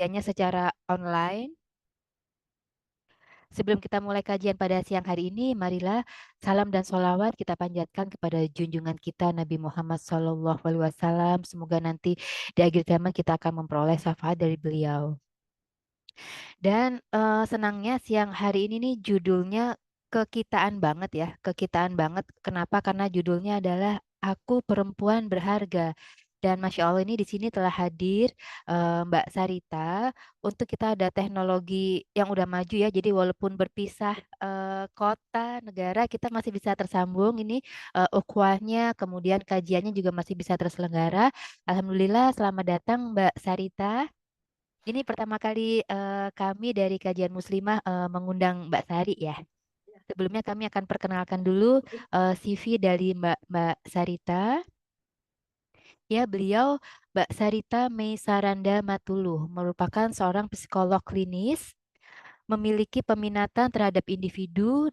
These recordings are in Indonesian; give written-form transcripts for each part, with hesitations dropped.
kajiannya secara online. Sebelum kita mulai kajian pada siang hari ini, marilah salam dan sholawat kita panjatkan kepada junjungan kita Nabi Muhammad SAW. Semoga nanti di akhir zaman kita akan memperoleh syafaat dari beliau. Dan senangnya siang hari ini nih judulnya kekitaan banget ya, kekitaan banget. Kenapa? Karena judulnya adalah Aku Perempuan Berharga. Dan Masya Allah ini di sini telah hadir Mbak Sarita untuk kita ada teknologi yang udah maju ya. Jadi walaupun berpisah kota, negara, kita masih bisa tersambung ini ukhuwahnya, kemudian kajiannya juga masih bisa terselenggara. Alhamdulillah, selamat datang Mbak Sarita. Ini pertama kali kami dari Kajian Muslimah mengundang Mbak Sari ya. Sebelumnya kami akan perkenalkan dulu CV dari Mbak Sarita. Ya, beliau Mbak Sarita Meisaranda Matuluh merupakan seorang psikolog klinis memiliki peminatan terhadap individu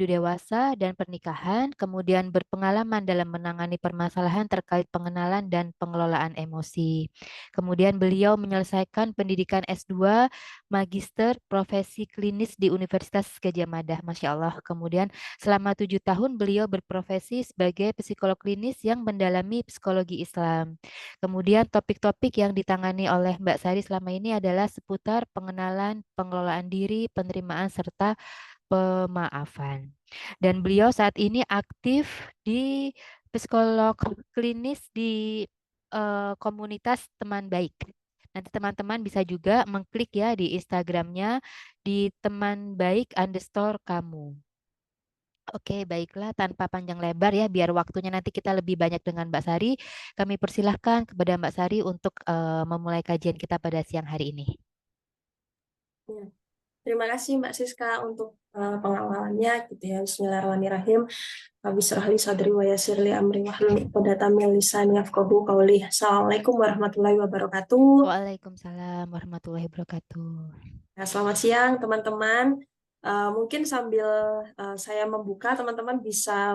dewasa dan pernikahan, kemudian berpengalaman dalam menangani permasalahan terkait pengenalan dan pengelolaan emosi. Kemudian beliau menyelesaikan pendidikan S2 Magister Profesi Klinis di Universitas Gadjah Mada, Masya Allah. Kemudian selama 7 tahun beliau berprofesi sebagai psikolog klinis yang mendalami psikologi Islam. Kemudian topik-topik yang ditangani oleh Mbak Sari selama ini adalah seputar pengenalan, pengelolaan diri, penerimaan, serta pemaafan. Dan beliau saat ini aktif di psikolog klinis di komunitas teman baik. Nanti teman-teman bisa juga mengklik ya di Instagramnya di teman baik underscore kamu. Oke, baiklah tanpa panjang lebar ya, biar waktunya nanti kita lebih banyak dengan Mbak Sari. Kami persilahkan kepada Mbak Sari untuk memulai kajian kita pada siang hari ini. Ya. Terima kasih Mbak Siska untuk pengawalannya gitu ya. Bismillahirrahmanirrahim. Rabbi shrah li sadri wa yassir li amri wahlul 'uqdatam min lisani yafqahu qawli. Assalamualaikum warahmatullahi wabarakatuh. Waalaikumsalam warahmatullahi wabarakatuh. Nah, selamat siang teman-teman. Mungkin sambil saya membuka, teman-teman bisa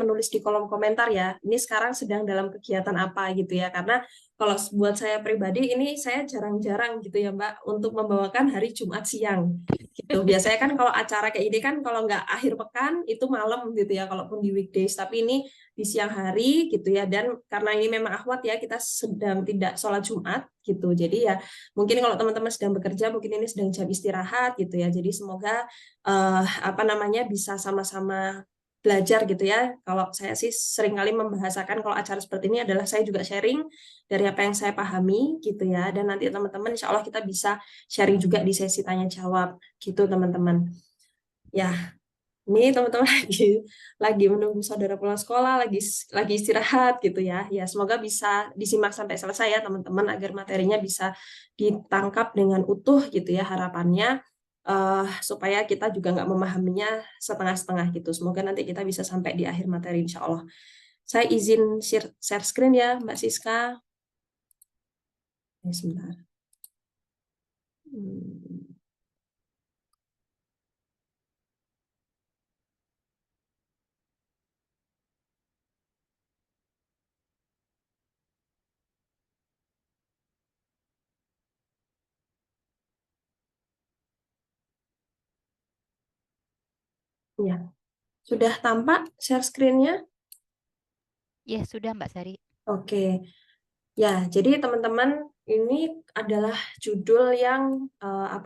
menulis di kolom komentar ya. Ini sekarang sedang dalam kegiatan apa gitu ya? Karena kalau buat saya pribadi ini saya jarang-jarang gitu ya Mbak untuk membawakan hari Jumat siang. Gitu. Biasanya kan kalau acara kayak ini kan kalau nggak akhir pekan itu malam gitu ya, kalaupun di weekdays. Tapi ini di siang hari gitu ya. Dan karena ini memang akhwat ya, kita sedang tidak sholat Jumat gitu. Jadi ya mungkin kalau teman-teman sedang bekerja, mungkin ini sedang jam istirahat gitu ya. Jadi semoga bisa sama-sama belajar gitu ya. Kalau saya sih seringkali membahasakan kalau acara seperti ini adalah saya juga sharing dari apa yang saya pahami gitu ya. Dan nanti teman-teman insya Allah kita bisa sharing juga di sesi tanya jawab gitu teman-teman. Ya, ini teman-teman lagi menunggu saudara pulang sekolah, lagi istirahat gitu ya. Ya, semoga bisa disimak sampai selesai ya teman-teman agar materinya bisa ditangkap dengan utuh gitu ya harapannya supaya kita juga nggak memahaminya setengah-setengah gitu. Semoga nanti kita bisa sampai di akhir materi insya Allah. Saya izin share screen ya Mbak Siska. Ya, sebentar. Hmm. Ya, sudah tampak share screen-nya? Ya, sudah Mbak Sari. Oke. Ya, jadi teman-teman ini adalah judul yang eh,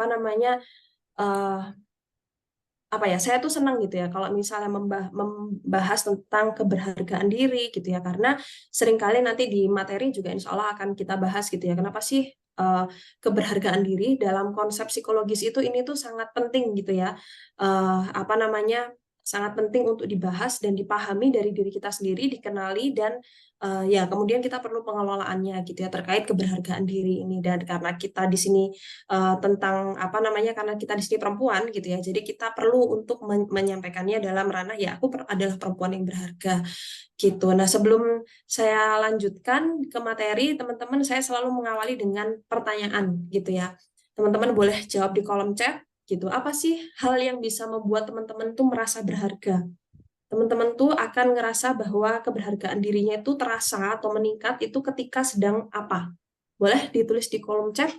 saya tuh senang gitu ya kalau misalnya membahas tentang keberhargaan diri gitu ya, karena seringkali nanti di materi juga insya Allah akan kita bahas gitu ya, kenapa sih keberhargaan diri dalam konsep psikologis itu ini tuh sangat penting gitu ya, Eh, apa namanya sangat penting untuk dibahas dan dipahami dari diri kita sendiri, dikenali dan ya kemudian kita perlu pengelolaannya gitu ya terkait keberhargaan diri ini. Dan karena kita di sini karena kita di sini perempuan gitu ya, jadi kita perlu untuk menyampaikannya dalam ranah ya aku adalah perempuan yang berharga gitu. Nah, sebelum saya lanjutkan ke materi, teman-teman, saya selalu mengawali dengan pertanyaan gitu ya. Teman-teman boleh jawab di kolom chat gitu. Apa sih hal yang bisa membuat teman-teman tuh merasa berharga? Teman-teman tuh akan ngerasa bahwa keberhargaan dirinya itu terasa atau meningkat itu ketika sedang apa? Boleh ditulis di kolom chat.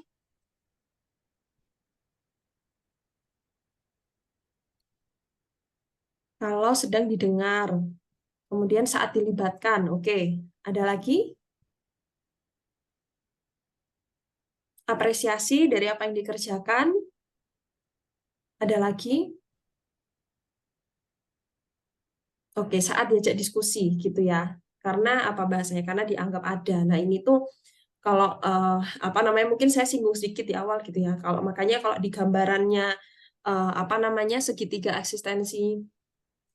Kalau sedang didengar. Kemudian saat dilibatkan. Oke. Ada lagi? Apresiasi dari apa yang dikerjakan. Ada lagi? Oke, saat diajak diskusi gitu ya. Karena apa bahasanya? Karena dianggap ada. Nah, ini tuh kalau apa namanya, mungkin saya singgung sedikit di awal gitu ya. Kalau makanya kalau di gambarannya apa namanya, segitiga eksistensi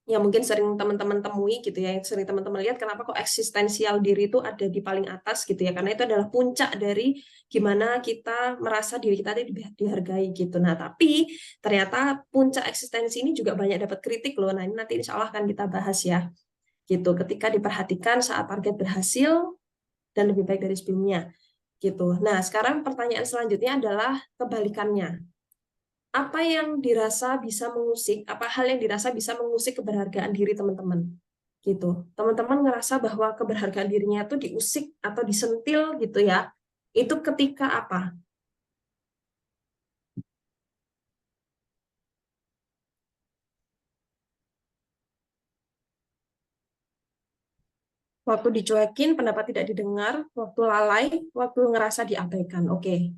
yang mungkin sering teman-teman temui gitu ya, yang sering teman-teman lihat, kenapa kok eksistensial diri itu ada di paling atas gitu ya, karena itu adalah puncak dari gimana kita merasa diri kita itu dihargai gitu. Nah, tapi ternyata puncak eksistensi ini juga banyak dapat kritik loh. Nah, ini nanti insya Allah akan kita bahas ya gitu, ketika diperhatikan saat target berhasil dan lebih baik dari sebelumnya gitu. Nah, sekarang pertanyaan selanjutnya adalah kebalikannya. Apa yang dirasa bisa mengusik, apa hal yang dirasa bisa mengusik keberhargaan diri teman-teman? Gitu. Teman-teman ngerasa bahwa keberhargaan dirinya itu diusik atau disentil gitu ya. Itu ketika apa? Waktu dicuekin, pendapat tidak didengar, waktu lalai, waktu ngerasa diabaikan. Oke,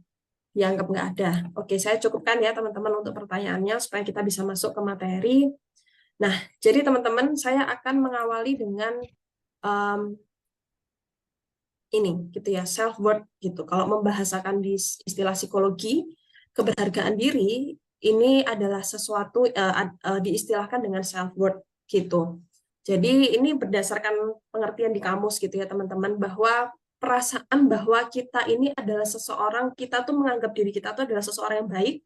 dianggap nggak ada. Oke, saya cukupkan ya teman-teman untuk pertanyaannya supaya kita bisa masuk ke materi. Nah, jadi teman-teman, saya akan mengawali dengan um, ini gitu ya, self worth gitu. Kalau membahasakan di istilah psikologi, keberhargaan diri ini adalah sesuatu diistilahkan dengan self worth gitu. Jadi ini berdasarkan pengertian di kamus gitu ya teman-teman, bahwa perasaan bahwa kita ini adalah seseorang, kita tuh menganggap diri kita tuh adalah seseorang yang baik.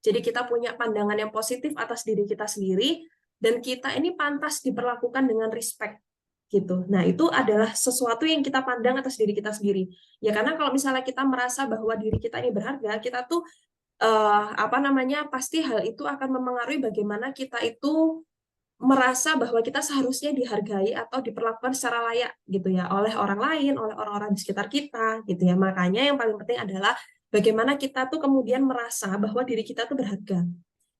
Jadi kita punya pandangan yang positif atas diri kita sendiri, dan kita ini pantas diperlakukan dengan respect gitu. Nah, itu adalah sesuatu yang kita pandang atas diri kita sendiri. Ya karena kalau misalnya kita merasa bahwa diri kita ini berharga, kita tuh apa namanya, pasti hal itu akan memengaruhi bagaimana kita itu merasa bahwa kita seharusnya dihargai atau diperlakukan secara layak gitu ya, oleh orang lain, oleh orang-orang di sekitar kita gitu ya. Makanya yang paling penting adalah bagaimana kita tuh kemudian merasa bahwa diri kita tuh berharga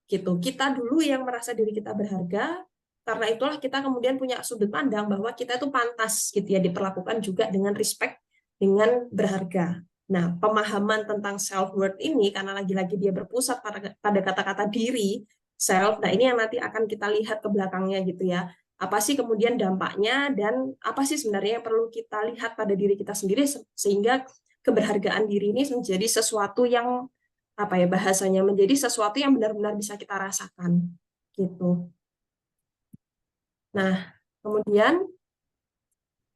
gitu. Kita dulu yang merasa diri kita berharga, karena itulah kita kemudian punya sudut pandang bahwa kita itu pantas gitu ya, diperlakukan juga dengan respect, dengan berharga. Nah, pemahaman tentang self worth ini karena lagi-lagi dia berpusat pada kata-kata diri, self. Nah, ini yang nanti akan kita lihat ke belakangnya gitu ya. Apa sih kemudian dampaknya, dan apa sih sebenarnya yang perlu kita lihat pada diri kita sendiri sehingga keberhargaan diri ini menjadi sesuatu yang apa ya bahasanya, menjadi sesuatu yang benar-benar bisa kita rasakan gitu. Nah, kemudian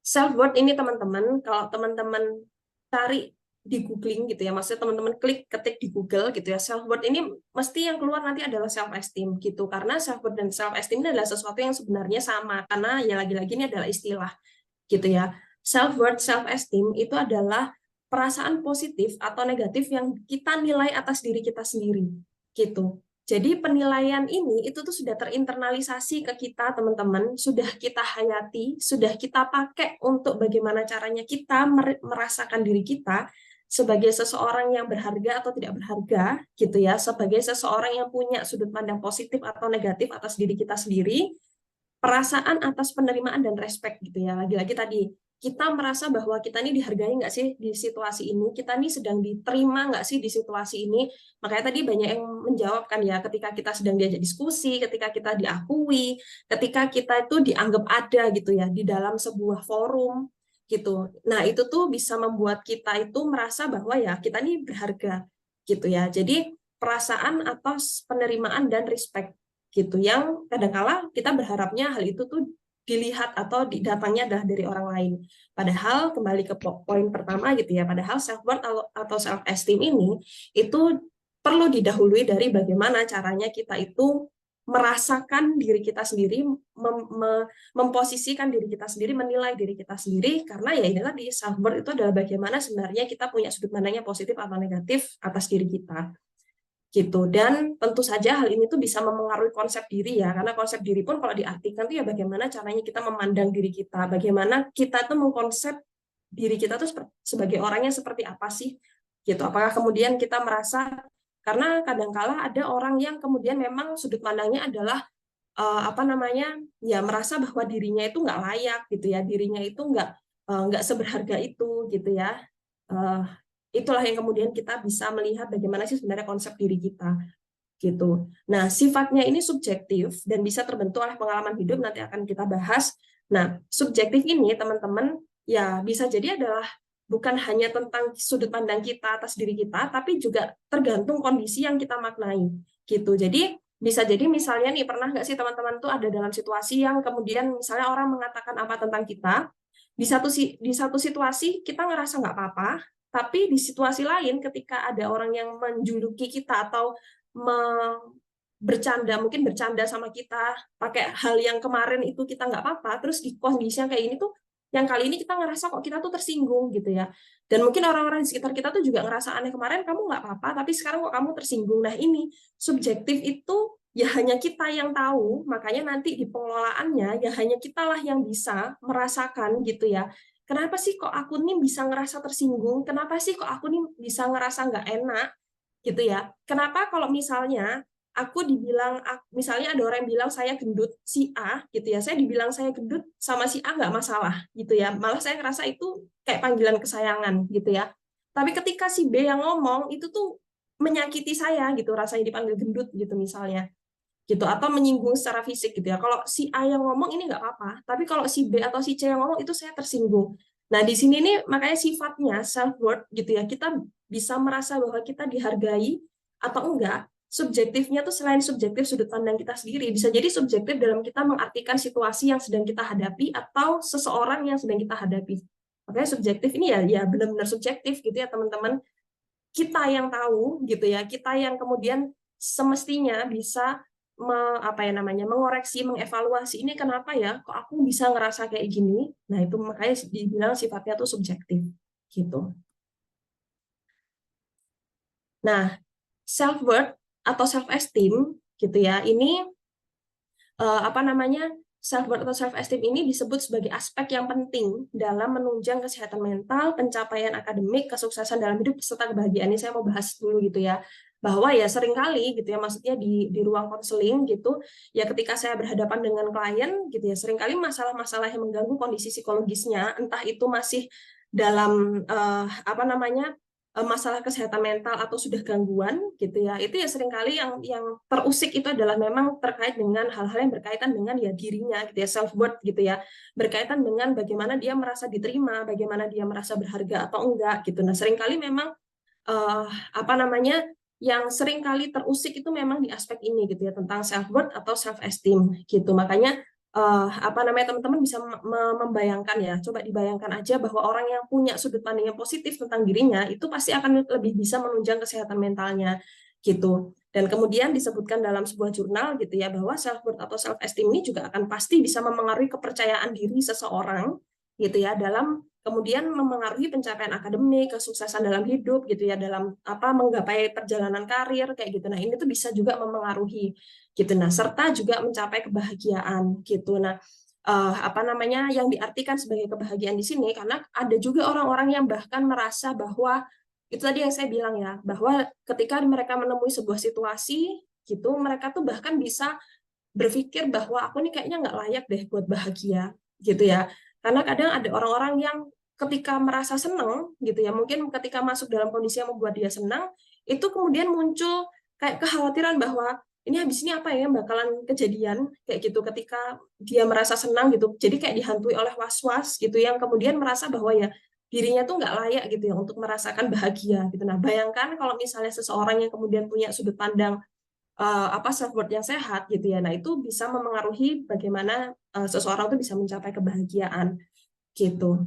self worth ini teman-teman, kalau teman-teman cari di googling gitu ya, maksudnya teman-teman ketik di Google gitu ya, self worth ini mesti yang keluar nanti adalah self esteem gitu, karena self worth dan self esteem ini adalah sesuatu yang sebenarnya sama, karena ya lagi-lagi ini adalah istilah gitu ya. Self worth, self esteem itu adalah perasaan positif atau negatif yang kita nilai atas diri kita sendiri gitu. Jadi penilaian ini itu tuh sudah terinternalisasi ke kita teman-teman, sudah kita hayati, sudah kita pakai untuk bagaimana caranya kita merasakan diri kita sebagai seseorang yang berharga atau tidak berharga gitu ya, sebagai seseorang yang punya sudut pandang positif atau negatif atas diri kita sendiri, perasaan atas penerimaan dan respect gitu ya. Lagi-lagi tadi kita merasa bahwa kita ini dihargai nggak sih di situasi ini, kita ini sedang diterima nggak sih di situasi ini. Makanya tadi banyak yang menjawabkan ya, ketika kita sedang diajak diskusi, ketika kita diakui, ketika kita itu dianggap ada gitu ya di dalam sebuah forum gitu. Nah, itu tuh bisa membuat kita itu merasa bahwa ya kita ini berharga gitu ya. Jadi perasaan atas penerimaan dan respect gitu, yang kadangkala kita berharapnya hal itu tuh dilihat atau datangnya adalah dari orang lain. Padahal kembali ke poin pertama gitu ya, padahal self worth atau self esteem ini itu perlu didahului dari bagaimana caranya kita itu merasakan diri kita sendiri, memposisikan diri kita sendiri, menilai diri kita sendiri, karena ya ini tadi self worth itu adalah bagaimana sebenarnya kita punya sudut pandangnya positif atau negatif atas diri kita gitu. Dan tentu saja hal ini tuh bisa memengaruhi konsep diri ya, karena konsep diri pun kalau diartikan tuh ya bagaimana caranya kita memandang diri kita, bagaimana kita tuh mengkonsep diri kita tuh sebagai orang yang seperti apa sih gitu. Apakah kemudian kita merasa, karena kadangkala ada orang yang kemudian memang sudut pandangnya adalah apa namanya, ya merasa bahwa dirinya itu nggak layak gitu ya, dirinya itu nggak seberharga itu gitu ya. Eh, Itulah yang kemudian kita bisa melihat bagaimana sih sebenarnya konsep diri kita gitu. Nah, sifatnya ini subjektif dan bisa terbentuk oleh pengalaman hidup, nanti akan kita bahas. Nah, subjektif ini teman-teman ya bisa jadi adalah bukan hanya tentang sudut pandang kita atas diri kita, tapi juga tergantung kondisi yang kita maknai gitu. Jadi bisa jadi misalnya nih, pernah nggak sih teman-teman tuh ada dalam situasi yang kemudian misalnya orang mengatakan apa tentang kita, di satu situasi kita ngerasa nggak apa-apa, tapi di situasi lain ketika ada orang yang menjuluki kita atau mungkin bercanda sama kita pakai hal yang kemarin itu kita nggak apa-apa, terus di kondisi yang kayak ini tuh yang kali ini kita ngerasa kok kita tuh tersinggung gitu ya, dan mungkin orang-orang di sekitar kita tuh juga ngerasa aneh, kemarin kamu nggak apa-apa tapi sekarang kok kamu tersinggung. Nah, ini subjektif itu ya hanya kita yang tahu, makanya nanti di pengelolaannya ya hanya kitalah yang bisa merasakan gitu ya, kenapa sih kok aku nih bisa ngerasa tersinggung, kenapa sih kok aku nih bisa ngerasa nggak enak gitu ya. Kenapa kalau misalnya aku dibilang, misalnya ada orang yang bilang saya gendut, si A gitu ya, saya dibilang saya gendut sama si A nggak masalah gitu ya, malah saya ngerasa itu kayak panggilan kesayangan gitu ya. Tapi ketika si B yang ngomong itu tuh menyakiti saya gitu, rasanya dipanggil gendut gitu misalnya gitu, atau menyinggung secara fisik gitu ya. Kalau si A yang ngomong ini nggak apa-apa, tapi kalau si B atau si C yang ngomong itu saya tersinggung. Nah, di sini nih makanya sifatnya self worth gitu ya. Kita bisa merasa bahwa kita dihargai atau enggak. Subjektifnya tuh selain subjektif sudut pandang kita sendiri, bisa jadi subjektif dalam kita mengartikan situasi yang sedang kita hadapi atau seseorang yang sedang kita hadapi. Makanya subjektif ini ya benar-benar subjektif gitu ya teman-teman. Kita yang tahu gitu ya, kita yang kemudian semestinya bisa apa ya namanya, mengoreksi, mengevaluasi ini kenapa ya kok aku bisa ngerasa kayak gini. Nah, itu makanya dibilang sifatnya tuh subjektif gitu. Nah, self worth atau self esteem gitu ya, ini apa namanya, self worth atau self esteem ini disebut sebagai aspek yang penting dalam menunjang kesehatan mental, pencapaian akademik, kesuksesan dalam hidup serta kebahagiaan. Ini saya mau bahas dulu gitu ya, bahwa ya seringkali gitu ya, maksudnya di ruang konseling gitu ya, ketika saya berhadapan dengan klien gitu ya, seringkali masalah-masalah yang mengganggu kondisi psikologisnya, entah itu masih dalam apa namanya, masalah kesehatan mental atau sudah gangguan gitu ya, itu ya seringkali yang terusik itu adalah memang terkait dengan hal-hal yang berkaitan dengan ya dirinya gitu ya, self worth gitu ya, berkaitan dengan bagaimana dia merasa diterima, bagaimana dia merasa berharga atau enggak gitu. Nah, seringkali memang apa namanya, yang sering kali terusik itu memang di aspek ini gitu ya, tentang self worth atau self esteem gitu. Makanya apa namanya, teman-teman bisa membayangkan ya, coba dibayangkan aja bahwa orang yang punya sudut pandang yang positif tentang dirinya itu pasti akan lebih bisa menunjang kesehatan mentalnya gitu. Dan kemudian disebutkan dalam sebuah jurnal gitu ya, bahwa self worth atau self esteem ini juga akan pasti bisa memengaruhi kepercayaan diri seseorang gitu ya, dalam kemudian memengaruhi pencapaian akademik, kesuksesan dalam hidup gitu ya, dalam apa menggapai perjalanan karir kayak gitu. Nah, ini tuh bisa juga memengaruhi gitu. Nah, serta juga mencapai kebahagiaan gitu. Nah, apa namanya, yang diartikan sebagai kebahagiaan di sini, karena ada juga orang-orang yang bahkan merasa bahwa itu tadi yang saya bilang ya, bahwa ketika mereka menemui sebuah situasi gitu, mereka tuh bahkan bisa berpikir bahwa aku nih kayaknya nggak layak deh buat bahagia gitu ya. Karena kadang ada orang-orang yang ketika merasa senang gitu ya, mungkin ketika masuk dalam kondisi yang membuat dia senang, itu kemudian muncul kayak kekhawatiran bahwa ini habis ini apa ya bakalan kejadian kayak gitu ketika dia merasa senang gitu. Jadi kayak dihantui oleh was-was gitu, yang kemudian merasa bahwa ya dirinya tuh nggak layak gitu ya untuk merasakan bahagia gitu. Nah, bayangkan kalau misalnya seseorang yang kemudian punya sudut pandang apa self worth yang sehat gitu ya. Nah, itu bisa memengaruhi bagaimana seseorang itu bisa mencapai kebahagiaan gitu.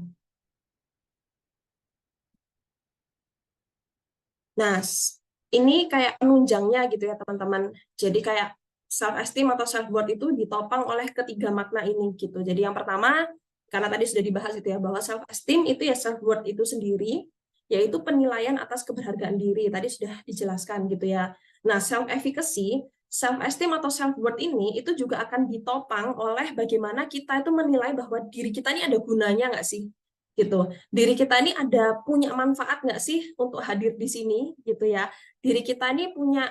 Nah, ini kayak penunjangnya gitu ya, teman-teman. Jadi kayak self esteem atau self worth itu ditopang oleh ketiga makna ini gitu. Jadi yang pertama, karena tadi sudah dibahas itu ya, bahwa self esteem itu ya self worth itu sendiri, yaitu penilaian atas keberhargaan diri. Tadi sudah dijelaskan gitu ya. Nah, self efficacy, self esteem atau self worth ini itu juga akan ditopang oleh bagaimana kita itu menilai bahwa diri kita ini ada gunanya nggak sih? gitu. Diri kita ini ada punya manfaat nggak sih untuk hadir di sini gitu ya. Diri kita ini punya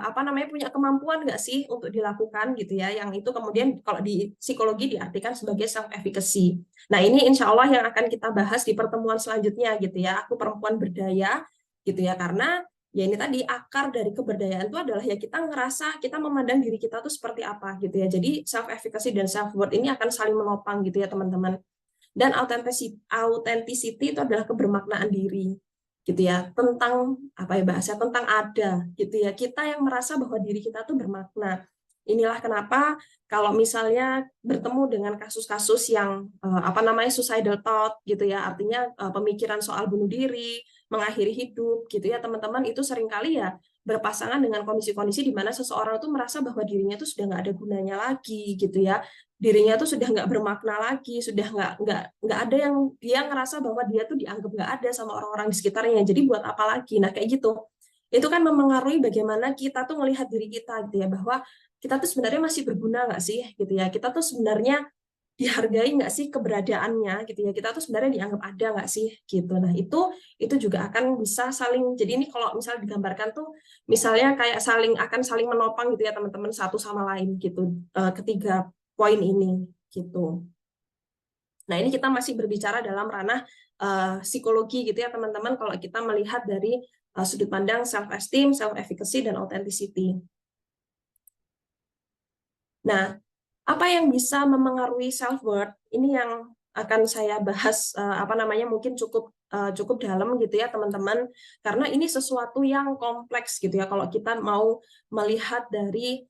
apa namanya, punya kemampuan nggak sih untuk dilakukan gitu ya. Yang itu kemudian kalau di psikologi diartikan sebagai self efficacy. Nah, ini insya Allah yang akan kita bahas di pertemuan selanjutnya gitu ya. Aku perempuan berdaya gitu ya, karena ya ini tadi akar dari keberdayaan itu adalah ya kita ngerasa, kita memandang diri kita tuh seperti apa gitu ya. Jadi self efficacy dan self worth ini akan saling menopang gitu ya teman-teman. Dan authenticity itu adalah kebermaknaan diri gitu ya, tentang apa ya bahasa, tentang ada gitu ya, kita yang merasa bahwa diri kita tuh bermakna. Inilah kenapa kalau misalnya bertemu dengan kasus-kasus yang apa namanya suicidal thought gitu ya, artinya pemikiran soal bunuh diri, mengakhiri hidup gitu ya teman-teman, itu seringkali ya berpasangan dengan kondisi-kondisi di mana seseorang itu merasa bahwa dirinya itu sudah nggak ada gunanya lagi gitu ya, dirinya tuh sudah nggak bermakna lagi, sudah nggak ada yang dia ngerasa bahwa dia tuh dianggap nggak ada sama orang-orang di sekitarnya. Jadi buat apa lagi? Nah kayak gitu. Itu kan memengaruhi bagaimana kita tuh melihat diri kita gitu ya, bahwa kita tuh sebenarnya masih berguna nggak sih gitu ya. Kita tuh sebenarnya dihargai nggak sih keberadaannya gitu ya. Kita tuh sebenarnya dianggap ada nggak sih gitu. Nah itu juga akan bisa saling. Jadi ini kalau misalnya digambarkan tuh misalnya kayak akan saling menopang gitu ya teman-teman, satu sama lain gitu. Ketiga poin ini gitu. Nah, ini kita masih berbicara dalam ranah psikologi gitu ya teman-teman, kalau kita melihat dari sudut pandang self esteem, self efficacy dan authenticity. Nah, apa yang bisa memengaruhi self worth? Ini yang akan saya bahas apa namanya, mungkin cukup dalam gitu ya teman-teman, karena ini sesuatu yang kompleks gitu ya kalau kita mau melihat dari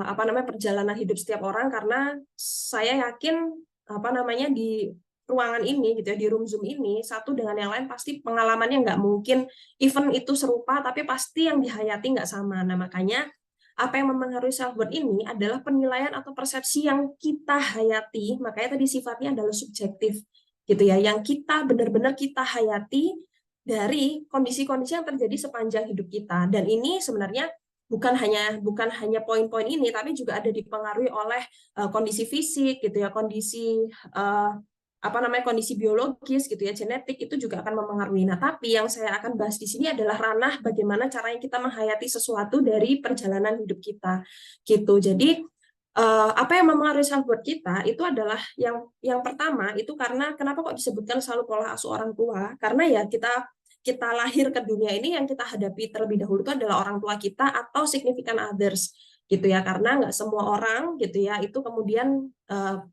apa namanya perjalanan hidup setiap orang, karena saya yakin apa namanya di ruangan ini gitu ya, di room Zoom ini, satu dengan yang lain pasti pengalamannya nggak mungkin even itu serupa, tapi pasti yang dihayati nggak sama. Nah, makanya apa yang mempengaruhi self worth ini adalah penilaian atau persepsi yang kita hayati, makanya tadi sifatnya adalah subjektif gitu ya, yang kita benar-benar kita hayati dari kondisi-kondisi yang terjadi sepanjang hidup kita. Dan ini sebenarnya bukan hanya poin-poin ini, tapi juga ada dipengaruhi oleh kondisi fisik gitu ya, kondisi uh, apa namanya kondisi biologis gitu ya, genetik itu juga akan mempengaruhi. Nah, tapi yang saya akan bahas di sini adalah ranah bagaimana caranya kita menghayati sesuatu dari perjalanan hidup kita gitu. Jadi apa yang mempengaruhi self worth kita itu adalah yang pertama itu, karena kenapa kok disebutkan selalu pola asuh orang tua? Karena ya kita lahir ke dunia ini, yang kita hadapi terlebih dahulu itu adalah orang tua kita atau significant others gitu ya, karena nggak semua orang gitu ya itu kemudian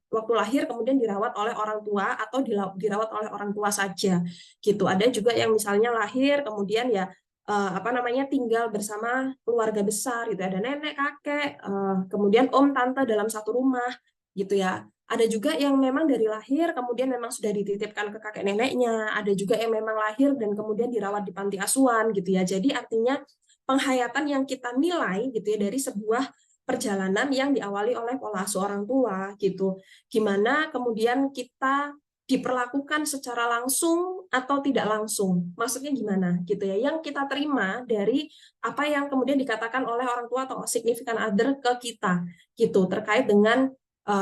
waktu lahir kemudian dirawat oleh orang tua atau dirawat oleh orang tua saja gitu. Ada juga yang misalnya lahir kemudian ya apa namanya tinggal bersama keluarga besar gitu, ada nenek kakek kemudian om tante dalam satu rumah gitu ya. Ada juga yang memang dari lahir kemudian memang sudah dititipkan ke kakek neneknya, ada juga yang memang lahir dan kemudian dirawat di panti asuhan gitu ya. Jadi artinya penghayatan yang kita nilai gitu ya dari sebuah perjalanan yang diawali oleh pola asuh orang tua gitu. Gimana kemudian kita diperlakukan secara langsung atau tidak langsung. Maksudnya gimana gitu ya. Yang kita terima dari apa yang kemudian dikatakan oleh orang tua atau significant other ke kita gitu, terkait dengan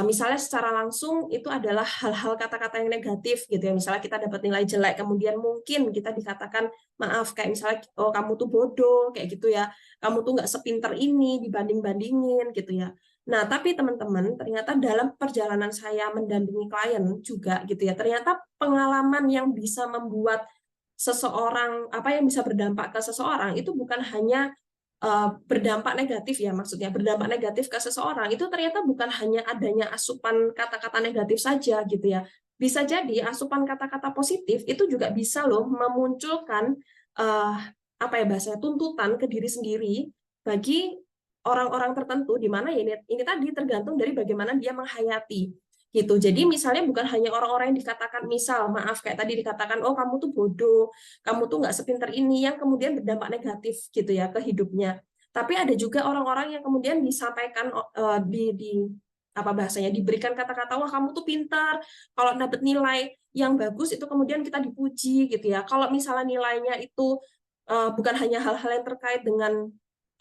misalnya secara langsung itu adalah hal-hal kata-kata yang negatif gitu ya. Misalnya kita dapat nilai jelek, kemudian mungkin kita dikatakan maaf kayak misalnya oh kamu tuh bodoh kayak gitu ya, kamu tuh nggak sepinter ini dibanding-bandingin gitu ya. Nah, tapi teman-teman, ternyata dalam perjalanan saya mendampingi klien juga gitu ya, ternyata pengalaman yang bisa membuat seseorang, apa yang bisa berdampak ke seseorang itu bukan hanya berdampak negatif ya, maksudnya berdampak negatif ke seseorang itu ternyata bukan hanya adanya asupan kata-kata negatif saja gitu ya. Bisa jadi asupan kata-kata positif itu juga bisa loh memunculkan uh, apa ya bahasanya tuntutan ke diri sendiri bagi orang-orang tertentu, di mana ya ini tadi tergantung dari bagaimana dia menghayati gitu. Jadi misalnya bukan hanya orang-orang yang dikatakan, misal maaf kayak tadi dikatakan oh kamu tuh bodoh, kamu tuh nggak sepinter ini, yang kemudian berdampak negatif gitu ya ke hidupnya. Tapi ada juga orang-orang yang kemudian disampaikan di apa bahasanya, diberikan kata-kata wah kamu tuh pintar, kalau dapat nilai yang bagus itu kemudian kita dipuji gitu ya. Kalau misalnya nilainya itu bukan hanya hal-hal yang terkait dengan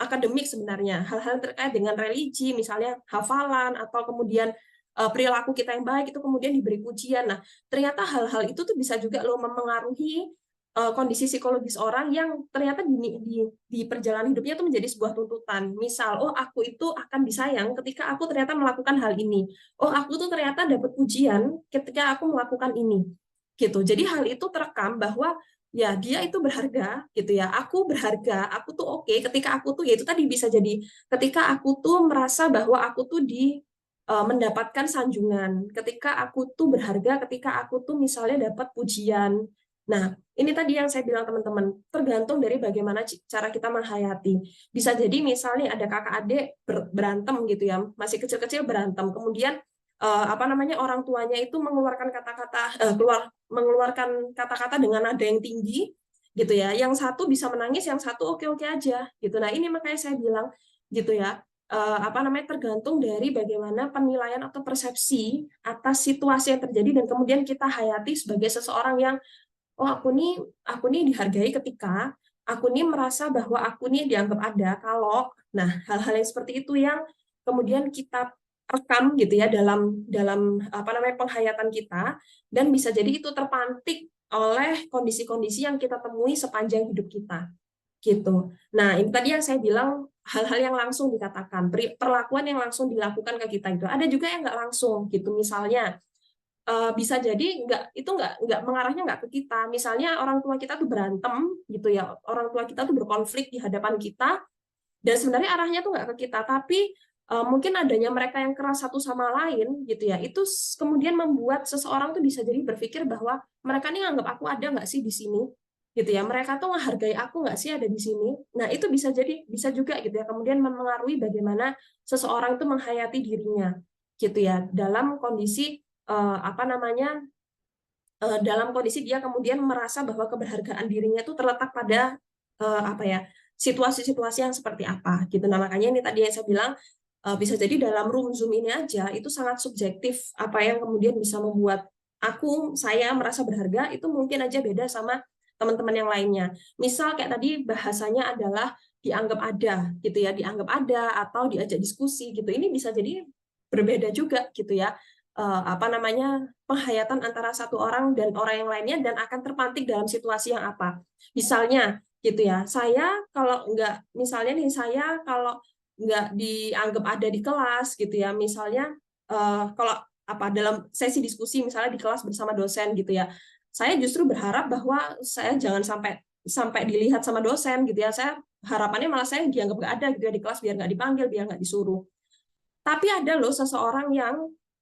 akademik, sebenarnya hal-hal yang terkait dengan religi, misalnya hafalan atau kemudian perilaku kita yang baik itu kemudian diberi pujian. Nah, ternyata hal-hal itu tuh bisa juga loh mempengaruhi kondisi psikologis orang yang ternyata di perjalanan hidupnya itu menjadi sebuah tuntutan. Misal, oh aku itu akan disayang ketika aku ternyata melakukan hal ini. Oh aku tuh ternyata dapat pujian ketika aku melakukan ini. Gitu. Jadi hal itu terekam bahwa ya dia itu berharga gitu ya. Aku berharga, aku tuh oke ketika aku tuh ya itu tadi bisa jadi ketika aku tuh merasa bahwa aku tuh mendapatkan sanjungan, ketika aku tuh berharga, ketika aku tuh misalnya dapat pujian. Nah, ini tadi yang saya bilang teman-teman, tergantung dari bagaimana cara kita menghayati. Bisa jadi misalnya ada kakak adik berantem gitu ya, masih kecil-kecil berantem, kemudian apa namanya orang tuanya itu mengeluarkan kata-kata mengeluarkan kata-kata dengan nada yang tinggi gitu ya. Yang satu bisa menangis, yang satu oke-oke aja gitu. Nah, ini makanya saya bilang gitu ya, apa namanya tergantung dari bagaimana penilaian atau persepsi atas situasi yang terjadi dan kemudian kita hayati sebagai seseorang yang oh aku nih dihargai ketika aku nih merasa bahwa aku nih dianggap ada kalau nah hal-hal yang seperti itu yang kemudian kita rekam gitu ya dalam dalam apa namanya penghayatan kita dan bisa jadi itu terpantik oleh kondisi-kondisi yang kita temui sepanjang hidup kita gitu. Nah, ini tadi yang saya bilang hal-hal yang langsung dikatakan, perlakuan yang langsung dilakukan ke kita itu. Ada juga yang nggak langsung gitu. Misalnya bisa jadi nggak mengarahnya nggak ke kita. Misalnya orang tua kita tuh berantem gitu ya, orang tua kita tuh berkonflik di hadapan kita dan sebenarnya arahnya tuh nggak ke kita, tapi mungkin adanya mereka yang keras satu sama lain gitu ya, itu kemudian membuat seseorang tuh bisa jadi berpikir bahwa mereka nih nganggap aku ada nggak sih di sini gitu ya, mereka tuh menghargai aku nggak sih ada di sini. Nah itu bisa jadi bisa juga gitu ya, kemudian mempengaruhi bagaimana seseorang itu menghayati dirinya gitu ya dalam kondisi apa namanya dalam kondisi dia kemudian merasa bahwa keberhargaan dirinya itu terletak pada apa ya situasi-situasi yang seperti apa gitu. Nah makanya ini tadi yang saya bilang bisa jadi dalam room zoom ini aja itu sangat subjektif apa yang kemudian bisa membuat saya merasa berharga itu mungkin aja beda sama teman-teman yang lainnya. Misal kayak tadi bahasanya adalah dianggap ada gitu ya, dianggap ada atau diajak diskusi gitu. Ini bisa jadi berbeda juga gitu ya. Apa namanya penghayatan antara satu orang dan orang yang lainnya dan akan terpantik dalam situasi yang apa. Misalnya gitu ya, saya kalau nggak misalnya nih saya kalau nggak dianggap ada di kelas gitu ya, misalnya kalau apa dalam sesi diskusi misalnya di kelas bersama dosen gitu ya, saya justru berharap bahwa saya jangan sampai sampai dilihat sama dosen gitu ya, saya harapannya malah saya dianggap nggak ada gitu ya di kelas biar nggak dipanggil biar nggak disuruh. Tapi ada loh seseorang yang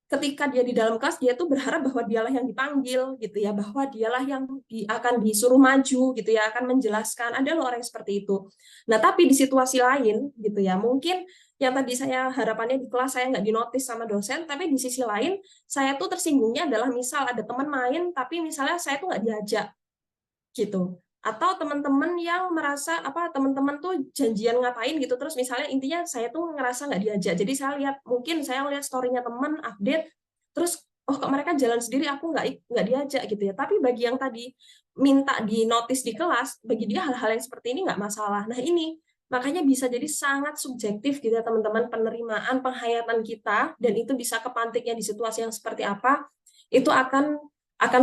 ketika dia di dalam kelas dia tuh berharap bahwa dialah yang dipanggil gitu ya, bahwa dialah yang akan disuruh maju gitu ya, akan menjelaskan. Ada loh orang yang seperti itu. Nah, tapi di situasi lain gitu ya, mungkin yang tadi saya harapannya di kelas saya nggak dinotis sama dosen, tapi di sisi lain saya tuh tersinggungnya adalah misal ada teman main, tapi misalnya saya tuh nggak diajak gitu, atau teman-teman yang merasa apa teman-teman tuh janjian ngapain gitu terus misalnya intinya saya tuh ngerasa nggak diajak, jadi saya lihat mungkin saya lihat storynya teman update terus oh kok mereka jalan sendiri aku nggak diajak gitu ya, tapi bagi yang tadi minta di notice di kelas bagi dia hal-hal yang seperti ini nggak masalah. Nah ini makanya bisa jadi sangat subjektif gitu ya teman-teman penerimaan penghayatan kita dan itu bisa kepantiknya di situasi yang seperti apa itu akan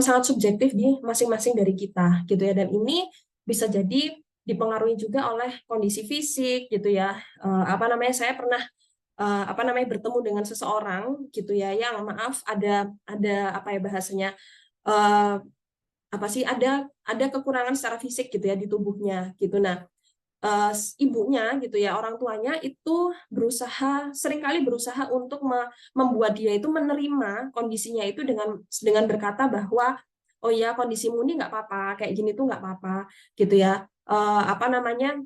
sangat subjektif di masing-masing dari kita gitu ya, dan ini bisa jadi dipengaruhi juga oleh kondisi fisik gitu ya. Apa namanya saya pernah apa namanya bertemu dengan seseorang gitu ya yang maaf ada apa ya bahasanya uh, apa sih ada kekurangan secara fisik gitu ya di tubuhnya gitu. Nah ibunya gitu ya orang tuanya itu seringkali berusaha untuk membuat dia itu menerima kondisinya itu dengan berkata bahwa oh ya kondisimu ini nggak apa-apa kayak gini tuh nggak apa-apa gitu ya. Apa namanya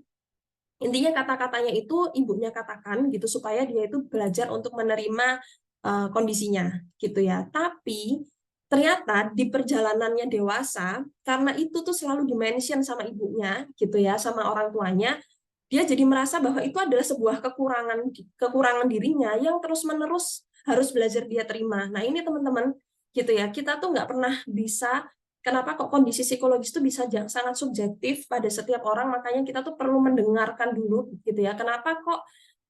intinya kata-katanya itu ibunya katakan gitu supaya dia itu belajar untuk menerima kondisinya gitu ya, tapi ternyata di perjalanannya dewasa karena itu tuh selalu dimention sama ibunya gitu ya sama orang tuanya, dia jadi merasa bahwa itu adalah sebuah kekurangan kekurangan dirinya yang terus-menerus harus belajar dia terima. Nah, ini teman-teman gitu ya. Kita tuh nggak pernah bisa kenapa kok kondisi psikologis itu bisa sangat subjektif pada setiap orang, makanya kita tuh perlu mendengarkan dulu gitu ya. Kenapa kok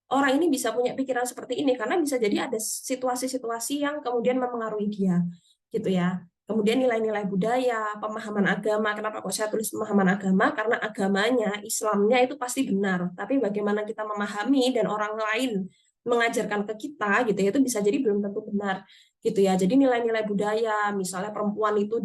orang ini bisa punya pikiran seperti ini karena bisa jadi ada situasi-situasi yang kemudian memengaruhi dia, gitu ya. Kemudian nilai-nilai budaya, pemahaman agama. Kenapa kok saya tulis pemahaman agama? Karena agamanya, Islamnya itu pasti benar. Tapi bagaimana kita memahami dan orang lain mengajarkan ke kita, gitu ya, itu bisa jadi belum tentu benar, gitu ya. Jadi nilai-nilai budaya, misalnya perempuan itu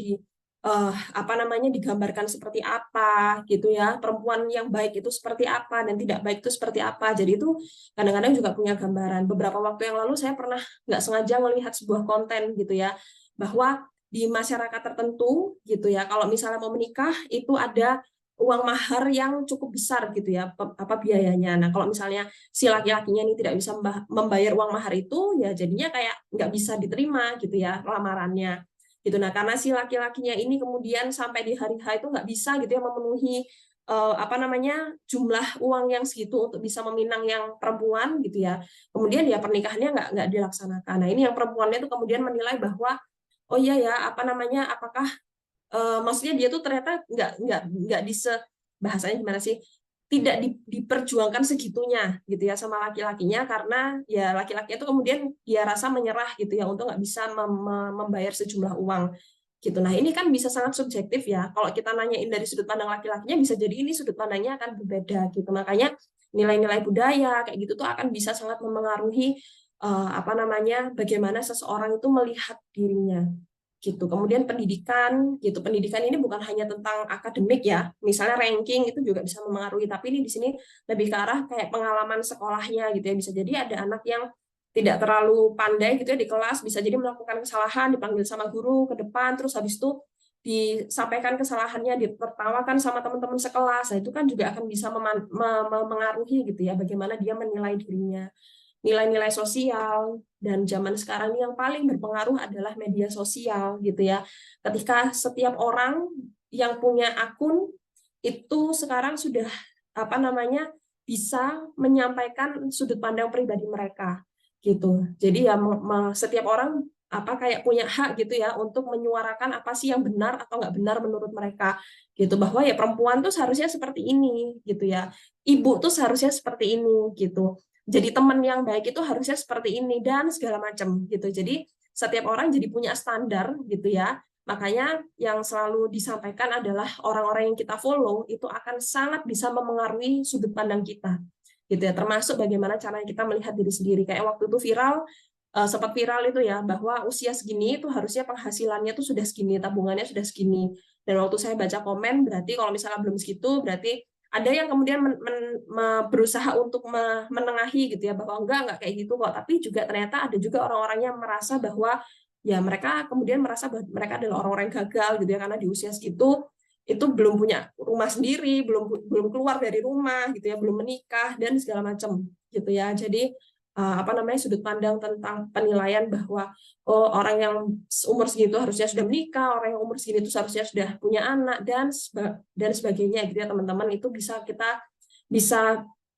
apa namanya digambarkan seperti apa, gitu ya. Perempuan yang baik itu seperti apa dan tidak baik itu seperti apa. Jadi itu kadang-kadang juga punya gambaran. Beberapa waktu yang lalu saya pernah nggak sengaja melihat sebuah konten, gitu ya, bahwa di masyarakat tertentu, gitu ya, kalau misalnya mau menikah itu ada uang mahar yang cukup besar, gitu ya, apa biayanya. Nah, kalau misalnya si laki-lakinya ini tidak bisa membayar uang mahar itu, ya jadinya kayak nggak bisa diterima, gitu ya, lamarannya, gitu. Nah, karena si laki-lakinya ini kemudian sampai di hari H itu nggak bisa, gitu ya, memenuhi apa namanya jumlah uang yang segitu untuk bisa meminang yang perempuan, gitu ya. Kemudian ya pernikahannya nggak dilaksanakan. Nah, ini yang perempuannya itu kemudian menilai bahwa oh iya ya, apa namanya, apakah maksudnya dia tuh ternyata nggak bahasanya gimana sih, tidak diperjuangkan segitunya, gitu ya, sama laki-lakinya, karena ya laki-laki itu kemudian dia rasa menyerah, gitu ya, untuk nggak bisa membayar sejumlah uang, gitu. Nah, ini kan bisa sangat subjektif ya. Kalau kita nanyain dari sudut pandang laki-lakinya, bisa jadi ini sudut pandangnya akan berbeda, gitu. Makanya nilai-nilai budaya kayak gitu tuh akan bisa sangat memengaruhi apa namanya bagaimana seseorang itu melihat dirinya, gitu. Kemudian pendidikan, gitu. Pendidikan ini bukan hanya tentang akademik ya. Misalnya ranking itu juga bisa memengaruhi, tapi ini di sini lebih ke arah kayak pengalaman sekolahnya, gitu ya. Bisa jadi ada anak yang tidak terlalu pandai, gitu ya, di kelas, bisa jadi melakukan kesalahan, dipanggil sama guru ke depan, terus habis itu disampaikan kesalahannya, ditertawakan sama teman-teman sekelas. Nah, itu kan juga akan bisa memengaruhi, gitu ya, bagaimana dia menilai dirinya. Nilai-nilai sosial, dan zaman sekarang ini yang paling berpengaruh adalah media sosial, gitu ya. Ketika setiap orang yang punya akun itu sekarang sudah apa namanya bisa menyampaikan sudut pandang pribadi mereka, gitu. Jadi ya setiap orang apa kayak punya hak, gitu ya, untuk menyuarakan apa sih yang benar atau nggak benar menurut mereka, gitu. Bahwa ya perempuan tuh seharusnya seperti ini, gitu ya. Ibu tuh seharusnya seperti ini, gitu. Jadi teman yang baik itu harusnya seperti ini dan segala macam, gitu. Jadi setiap orang jadi punya standar, gitu ya. Makanya yang selalu disampaikan adalah orang-orang yang kita follow itu akan sangat bisa memengaruhi sudut pandang kita, gitu ya. Termasuk bagaimana cara kita melihat diri sendiri. Kayak waktu itu viral, sempat viral itu ya, bahwa usia segini itu harusnya penghasilannya tuh sudah segini, tabungannya sudah segini. Dan waktu saya baca komen, berarti kalau misalnya belum segitu, berarti ada yang kemudian berusaha untuk menengahi, gitu ya, bahwa enggak kayak gitu kok, tapi juga ternyata ada juga orang-orang yang merasa bahwa ya mereka kemudian merasa bahwa mereka adalah orang-orang yang gagal, gitu ya, karena di usia segitu itu belum punya rumah sendiri, belum belum keluar dari rumah, gitu ya, belum menikah dan segala macam, gitu ya. Jadi apa namanya sudut pandang tentang penilaian bahwa oh orang yang umur segitu harusnya sudah menikah, orang yang umur segini itu seharusnya sudah punya anak dan sebagainya, gitu ya, teman-teman. Itu bisa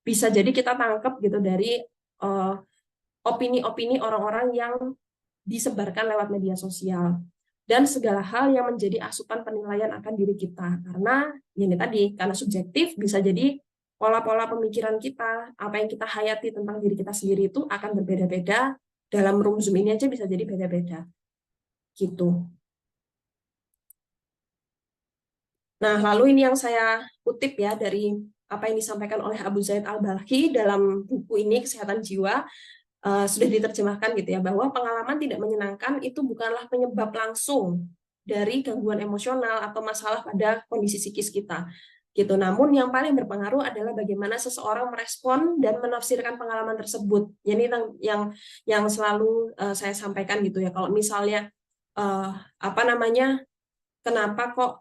bisa jadi kita tangkap, gitu, dari opini-opini orang-orang yang disebarkan lewat media sosial dan segala hal yang menjadi asupan penilaian akan diri kita. Karena ini tadi, karena subjektif, bisa jadi pola-pola pemikiran kita, apa yang kita hayati tentang diri kita sendiri itu akan berbeda-beda. Dalam room Zoom ini aja bisa jadi beda-beda, gitu. Nah, lalu ini yang saya kutip ya dari apa yang disampaikan oleh Abu Zaid Al-Balkhi dalam buku ini, Kesehatan Jiwa, sudah diterjemahkan, gitu ya, bahwa pengalaman tidak menyenangkan itu bukanlah penyebab langsung dari gangguan emosional atau masalah pada kondisi psikis kita, gitu. Namun yang paling berpengaruh adalah bagaimana seseorang merespon dan menafsirkan pengalaman tersebut. Jadi yang selalu saya sampaikan, gitu ya, kalau misalnya apa namanya kenapa kok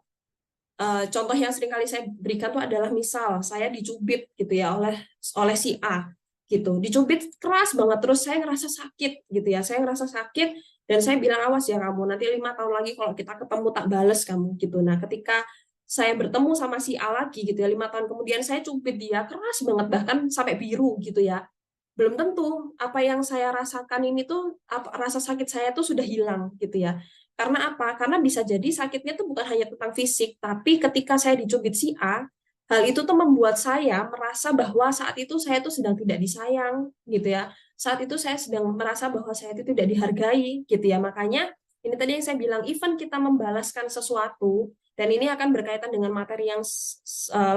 contoh yang sering kali saya berikan tuh adalah misal saya dicubit, gitu ya, oleh si A, gitu, dicubit keras banget, terus saya ngerasa sakit, gitu ya, saya ngerasa sakit dan saya bilang awas ya kamu, nanti 5 tahun lagi kalau kita ketemu tak bales kamu, gitu. Nah, ketika saya bertemu sama si A lagi, gitu ya, 5 tahun kemudian saya cubit dia keras banget bahkan sampai biru, gitu ya, belum tentu apa yang saya rasakan ini tuh rasa sakit saya tuh sudah hilang, gitu ya. Karena apa? Karena bisa jadi sakitnya tuh bukan hanya tentang fisik, tapi ketika saya dicubit si A, hal itu tuh membuat saya merasa bahwa saat itu saya tuh sedang tidak disayang gitu ya. Saat itu saya sedang merasa bahwa saya itu tidak dihargai gitu ya. Makanya ini tadi yang saya bilang, even kita membalaskan sesuatu, dan ini akan berkaitan dengan materi yang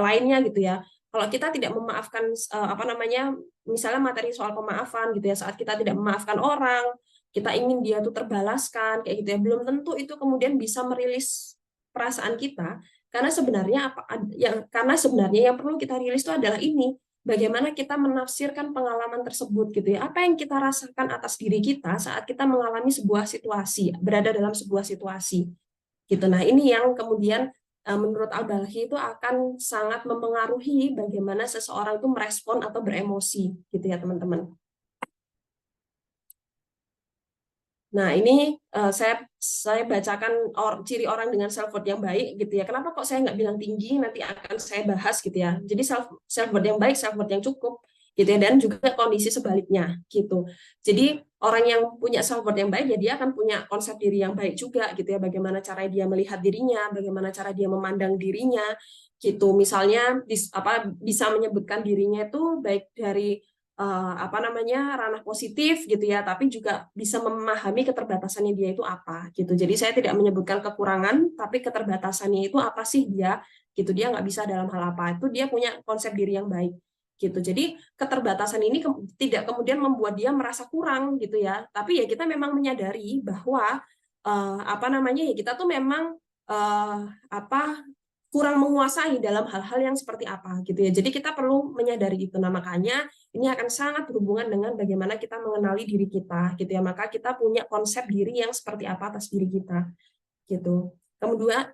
lainnya gitu ya. Kalau kita tidak memaafkan apa namanya, misalnya materi soal pemaafan gitu ya, saat kita tidak memaafkan orang, kita ingin dia tuh terbalaskan kayak gitu ya, belum tentu itu kemudian bisa merilis perasaan kita, karena sebenarnya karena sebenarnya yang perlu kita rilis itu adalah ini, bagaimana kita menafsirkan pengalaman tersebut gitu ya. Apa yang kita rasakan atas diri kita saat kita mengalami sebuah situasi, berada dalam sebuah situasi gitu. Nah, ini yang kemudian menurut Al-Balkhi itu akan sangat mempengaruhi bagaimana seseorang itu merespon atau beremosi gitu ya, teman-teman. Nah, ini saya bacakan ciri orang dengan self worth yang baik gitu ya. Kenapa kok saya nggak bilang tinggi? Nanti akan saya bahas gitu ya. Jadi self worth yang baik, self worth yang cukup gitu ya, dan juga kondisi sebaliknya gitu. Jadi orang yang punya self worth yang baik ya dia akan punya konsep diri yang baik juga gitu ya. Bagaimana cara dia melihat dirinya, bagaimana cara dia memandang dirinya gitu. Misalnya bisa menyebutkan dirinya itu baik dari apa namanya ranah positif gitu ya, tapi juga bisa memahami keterbatasannya dia itu apa gitu. Jadi saya tidak menyebutkan kekurangan, tapi keterbatasannya itu apa sih dia gitu. Dia nggak bisa dalam hal apa, itu dia punya konsep diri yang baik gitu. Jadi keterbatasan ini tidak kemudian membuat dia merasa kurang gitu ya, tapi ya kita memang menyadari bahwa apa namanya ya kita tuh memang apa kurang menguasai dalam hal-hal yang seperti apa gitu ya. Jadi kita perlu menyadari itu. Nah, makanya ini akan sangat berhubungan dengan bagaimana kita mengenali diri kita gitu ya. Maka kita punya konsep diri yang seperti apa atas diri kita gitu.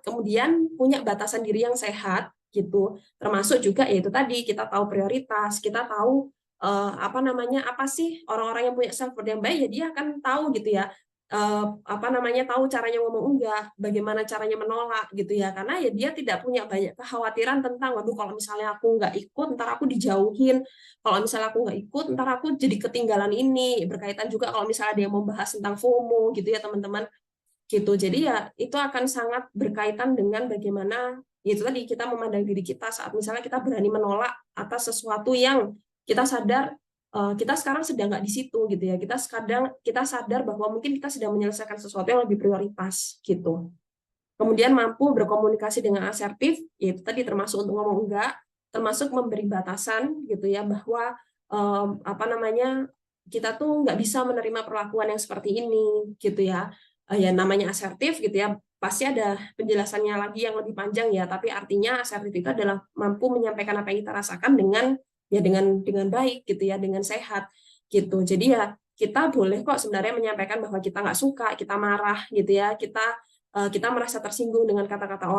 Kemudian punya batasan diri yang sehat gitu. Termasuk juga yaitu tadi kita tahu prioritas, kita tahu apa namanya apa sih orang-orang yang punya self worth yang baik ya dia akan tahu gitu ya apa namanya tahu caranya ngomong enggak, bagaimana caranya menolak gitu ya, karena ya dia tidak punya banyak kekhawatiran tentang waduh kalau misalnya aku nggak ikut ntar aku dijauhin, kalau misalnya aku nggak ikut ntar aku jadi ketinggalan ini, berkaitan juga kalau misalnya dia mau bahas tentang FOMO gitu ya teman-teman gitu. Jadi ya itu akan sangat berkaitan dengan bagaimana itu tadi kita memandang diri kita saat misalnya kita berani menolak atas sesuatu yang kita sadar kita sekarang sedang nggak di situ gitu ya. Kita sadar bahwa mungkin kita sedang menyelesaikan sesuatu yang lebih prioritas gitu. Kemudian mampu berkomunikasi dengan asertif, yaitu tadi termasuk untuk ngomong enggak, termasuk memberi batasan gitu ya bahwa apa namanya kita tuh nggak bisa menerima perlakuan yang seperti ini gitu ya. Ya namanya asertif gitu ya, pasti ada penjelasannya lagi yang lebih panjang ya, tapi artinya asertif itu adalah mampu menyampaikan apa yang kita rasakan dengan baik gitu ya, dengan sehat gitu. Jadi ya kita boleh kok sebenarnya menyampaikan bahwa kita nggak suka, kita marah gitu ya, kita merasa tersinggung dengan kata-kata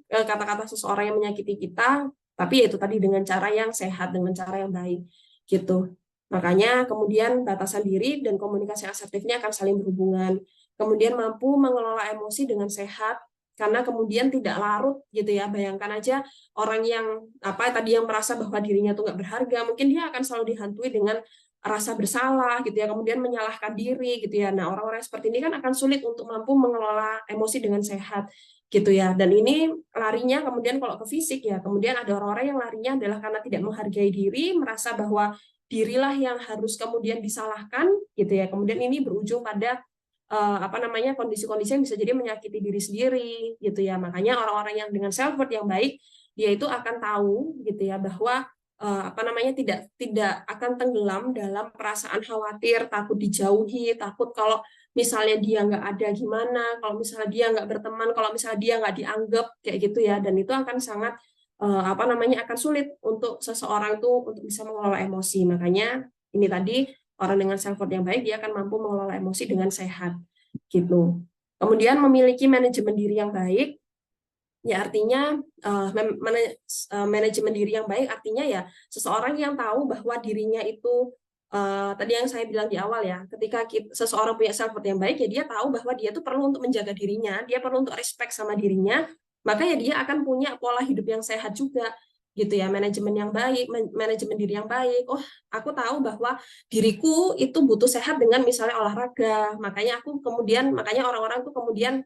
kata-kata seseorang yang menyakiti kita, tapi itu tadi dengan cara yang sehat, dengan cara yang baik gitu. Makanya kemudian batasan diri dan komunikasi asertifnya akan saling berhubungan. Kemudian mampu mengelola emosi dengan sehat, karena kemudian tidak larut gitu ya. Bayangkan aja orang yang tadi yang merasa bahwa dirinya tuh nggak berharga, mungkin dia akan selalu dihantui dengan rasa bersalah gitu ya, kemudian menyalahkan diri gitu ya. Nah, orang-orang seperti ini kan akan sulit untuk mampu mengelola emosi dengan sehat gitu ya. Dan ini larinya kemudian kalau ke fisik ya, kemudian ada orang-orang yang larinya adalah karena tidak menghargai diri, merasa bahwa dirilah yang harus kemudian disalahkan gitu ya. Kemudian ini berujung pada apa namanya kondisi-kondisi yang bisa jadi menyakiti diri sendiri gitu ya. Makanya orang-orang yang dengan self worth yang baik dia itu akan tahu gitu ya bahwa apa namanya tidak tidak akan tenggelam dalam perasaan khawatir, takut dijauhi, takut kalau misalnya dia nggak ada gimana, kalau misalnya dia nggak berteman, kalau misalnya dia nggak dianggap kayak gitu ya. Dan itu akan sangat apa namanya akan sulit untuk seseorang itu untuk bisa mengelola emosi. Makanya ini tadi orang dengan self worth yang baik dia akan mampu mengelola emosi dengan sehat gitu. Kemudian memiliki manajemen diri yang baik ya artinya manajemen diri yang baik artinya ya seseorang yang tahu bahwa dirinya itu tadi yang saya bilang di awal ya, ketika seseorang punya self worth yang baik ya dia tahu bahwa dia tuh perlu untuk menjaga dirinya, dia perlu untuk respect sama dirinya, maka ya dia akan punya pola hidup yang sehat juga gitu ya, manajemen yang baik, manajemen diri yang baik. Oh, aku tahu bahwa diriku itu butuh sehat dengan misalnya olahraga, makanya orang-orang tuh kemudian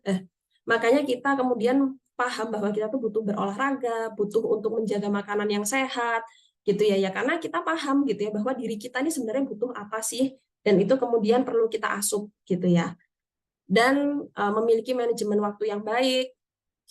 makanya kita kemudian paham bahwa kita tuh butuh berolahraga, butuh untuk menjaga makanan yang sehat, gitu ya. Ya karena kita paham gitu ya bahwa diri kita ini sebenarnya butuh apa sih, dan itu kemudian perlu kita asup gitu ya. Dan memiliki manajemen waktu yang baik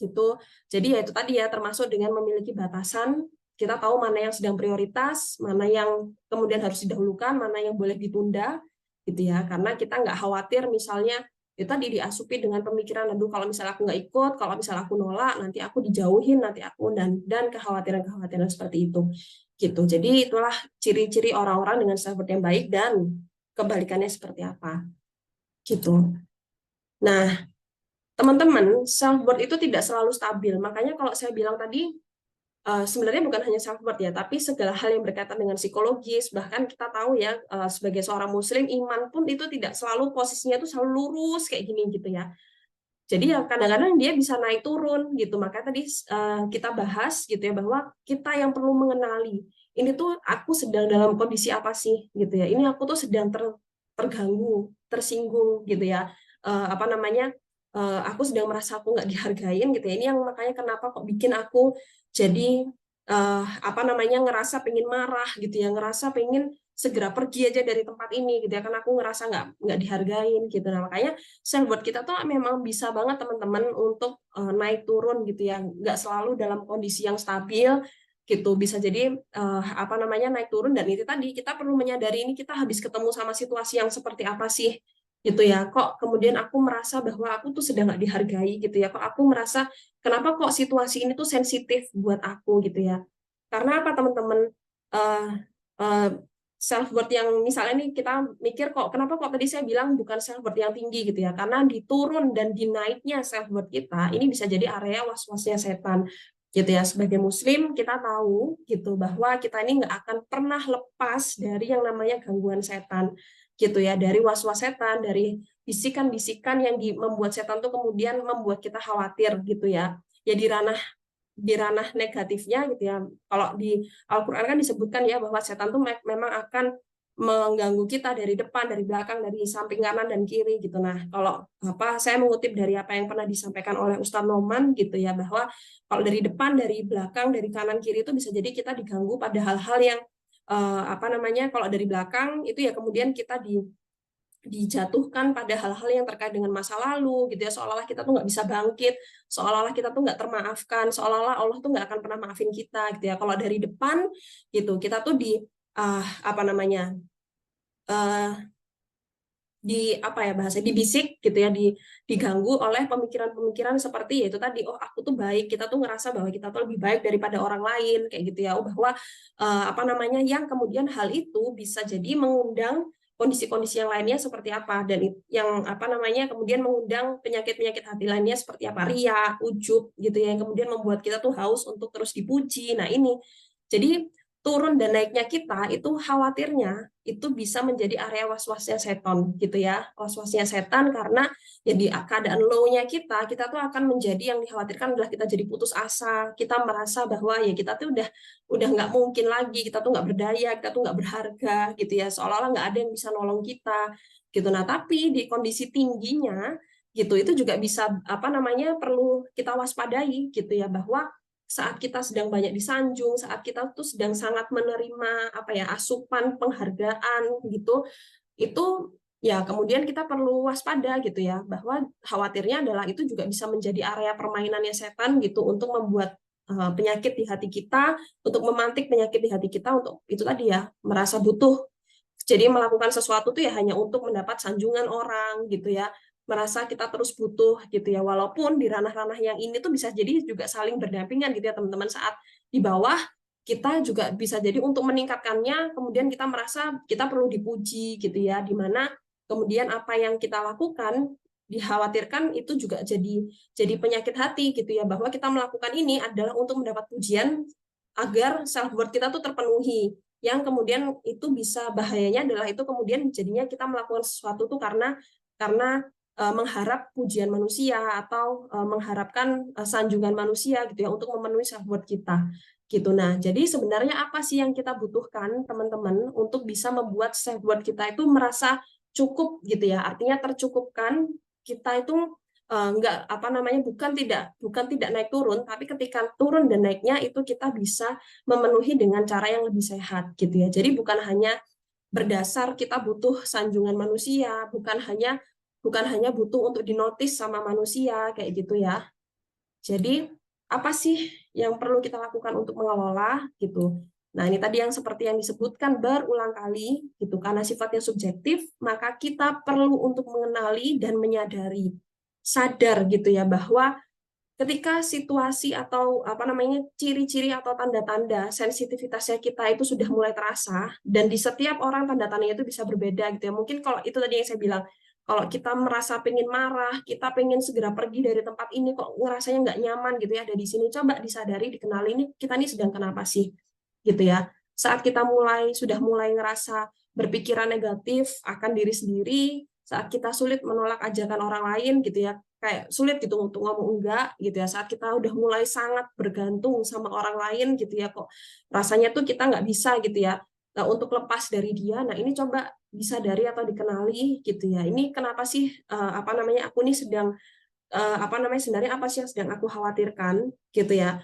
gitu. Jadi ya itu tadi ya, termasuk dengan memiliki batasan, kita tahu mana yang sedang prioritas, mana yang kemudian harus didahulukan, mana yang boleh ditunda gitu ya. Karena kita nggak khawatir misalnya itu tadi diasupi dengan pemikiran, aduh kalau misalnya aku nggak ikut, kalau misalnya aku nolak, nanti aku dijauhin, nanti aku dan kekhawatiran-kekhawatiran seperti itu gitu. Jadi itulah ciri-ciri orang-orang dengan self worth yang baik dan kebalikannya seperti apa gitu. Nah, teman-teman, self worth itu tidak selalu stabil. Makanya kalau saya bilang tadi, sebenarnya bukan hanya self worth ya, tapi segala hal yang berkaitan dengan psikologis. Bahkan kita tahu ya, sebagai seorang muslim, iman pun itu tidak selalu posisinya itu selalu lurus kayak gini gitu ya. Jadi ya kadang-kadang dia bisa naik turun gitu. Makanya tadi kita bahas gitu ya, bahwa kita yang perlu mengenali, ini tuh aku sedang dalam kondisi apa sih gitu ya. Ini aku tuh sedang terganggu, tersinggung gitu ya. Apa namanya? Aku sedang merasa aku nggak dihargain gitu ya. Ini yang makanya kenapa kok bikin aku jadi apa namanya, ngerasa pengen marah gitu ya, ngerasa pengen segera pergi aja dari tempat ini gitu ya, karena aku ngerasa nggak dihargain gitu. Nah makanya self worth kita tuh memang bisa banget teman-teman untuk naik turun gitu ya, nggak selalu dalam kondisi yang stabil gitu. Bisa jadi apa namanya, naik turun, dan itu tadi kita perlu menyadari ini kita habis ketemu sama situasi yang seperti apa sih gitu ya. Kok kemudian aku merasa bahwa aku tuh sedang nggak dihargai gitu ya. Kok aku merasa kenapa kok situasi ini tuh sensitif buat aku gitu ya. Karena apa teman-teman? Uh, uh, self worth yang misalnya nih kita mikir, kok kenapa kok tadi saya bilang bukan self worth yang tinggi gitu ya, karena di turun dan di naiknya self worth kita ini bisa jadi area was-wasnya setan gitu ya. Sebagai muslim kita tahu gitu bahwa kita ini nggak akan pernah lepas dari yang namanya gangguan setan gitu ya, dari was-was setan, dari bisikan-bisikan yang membuat setan tuh kemudian membuat kita khawatir gitu ya. Ya di ranah negatifnya gitu ya. Kalau di Al-Qur'an kan disebutkan ya bahwa setan tuh memang akan mengganggu kita dari depan, dari belakang, dari samping kanan dan kiri gitu. Nah, kalau apa saya mengutip dari apa yang pernah disampaikan oleh Ustadz Noman gitu ya, bahwa kalau dari depan, dari belakang, dari kanan kiri itu bisa jadi kita diganggu pada hal-hal yang apa namanya, kalau dari belakang itu ya kemudian kita dijatuhkan pada hal-hal yang terkait dengan masa lalu gitu ya, seolah-olah kita tuh nggak bisa bangkit, seolah-olah kita tuh nggak termaafkan, seolah-olah Allah tuh nggak akan pernah maafin kita gitu ya. Kalau dari depan gitu kita tuh apa namanya, uh, di apa ya bahasa, dibisik gitu ya, diganggu oleh pemikiran-pemikiran seperti itu tadi, oh aku tuh baik, kita tuh ngerasa bahwa kita tuh lebih baik daripada orang lain kayak gitu ya. Oh bahwa apa namanya, yang kemudian hal itu bisa jadi mengundang kondisi-kondisi yang lainnya seperti apa, dan yang apa namanya kemudian mengundang penyakit-penyakit hati lainnya seperti apa, ria, ujub gitu ya, yang kemudian membuat kita tuh haus untuk terus dipuji. Nah ini jadi turun dan naiknya kita itu khawatirnya itu bisa menjadi area was-wasnya setan gitu ya, was-wasnya setan, karena ya di keadaan low-nya kita tuh akan menjadi, yang dikhawatirkan adalah kita jadi putus asa, kita merasa bahwa ya kita tuh udah nggak mungkin lagi, kita tuh nggak berdaya, kita tuh nggak berharga gitu ya, seolah-olah nggak ada yang bisa nolong kita gitu. Nah tapi di kondisi tingginya gitu itu juga bisa apa namanya, perlu kita waspadai gitu ya, bahwa saat kita sedang banyak disanjung, saat kita tuh sedang sangat menerima apa ya, asupan penghargaan gitu, itu ya kemudian kita perlu waspada gitu ya, bahwa khawatirnya adalah itu juga bisa menjadi area permainannya setan gitu, untuk membuat penyakit di hati kita, untuk memantik penyakit di hati kita, untuk itu tadi ya, merasa butuh, jadi melakukan sesuatu tuh ya hanya untuk mendapat sanjungan orang gitu ya, merasa kita terus butuh gitu ya, walaupun di ranah-ranah yang ini tuh bisa jadi juga saling berdampingan gitu ya teman-teman. Saat di bawah kita juga bisa jadi untuk meningkatkannya, kemudian kita merasa kita perlu dipuji gitu ya, dimana kemudian apa yang kita lakukan dikhawatirkan itu juga jadi penyakit hati gitu ya, bahwa kita melakukan ini adalah untuk mendapat pujian agar self worth kita tuh terpenuhi, yang kemudian itu bisa bahayanya adalah itu kemudian jadinya kita melakukan sesuatu tuh karena mengharap pujian manusia, atau mengharapkan sanjungan manusia gitu ya, untuk memenuhi self worth kita gitu. Nah jadi sebenarnya apa sih yang kita butuhkan teman-teman untuk bisa membuat self worth kita itu merasa cukup gitu ya, artinya tercukupkan, kita itu nggak apa namanya bukan tidak naik turun, tapi ketika turun dan naiknya itu kita bisa memenuhi dengan cara yang lebih sehat gitu ya. Jadi bukan hanya berdasar kita butuh sanjungan manusia, bukan hanya butuh untuk dinotis sama manusia kayak gitu ya. Jadi apa sih yang perlu kita lakukan untuk mengelola gitu? Nah, ini tadi yang seperti yang disebutkan berulang kali gitu, karena sifatnya subjektif, maka kita perlu untuk mengenali dan menyadari, sadar gitu ya bahwa ketika situasi atau apa namanya ciri-ciri atau tanda-tanda sensitivitasnya kita itu sudah mulai terasa, dan di setiap orang tanda-tandanya itu bisa berbeda gitu ya. Mungkin kalau itu tadi yang saya bilang, kalau kita merasa pengen marah, kita pengen segera pergi dari tempat ini, kok ngerasanya nggak nyaman gitu ya ada di sini, coba disadari, dikenali ini kita ini sedang kenapa sih gitu ya. Saat kita sudah mulai ngerasa berpikiran negatif akan diri sendiri, saat kita sulit menolak ajakan orang lain gitu ya, kayak sulit gitu untuk ngomong enggak gitu ya, saat kita udah mulai sangat bergantung sama orang lain gitu ya, kok rasanya tuh kita nggak bisa gitu ya, nah, untuk lepas dari dia. Nah, ini coba disadari atau dikenali gitu ya, ini kenapa sih apa namanya aku nih sedang apa namanya sebenarnya apa sih yang sedang aku khawatirkan gitu ya,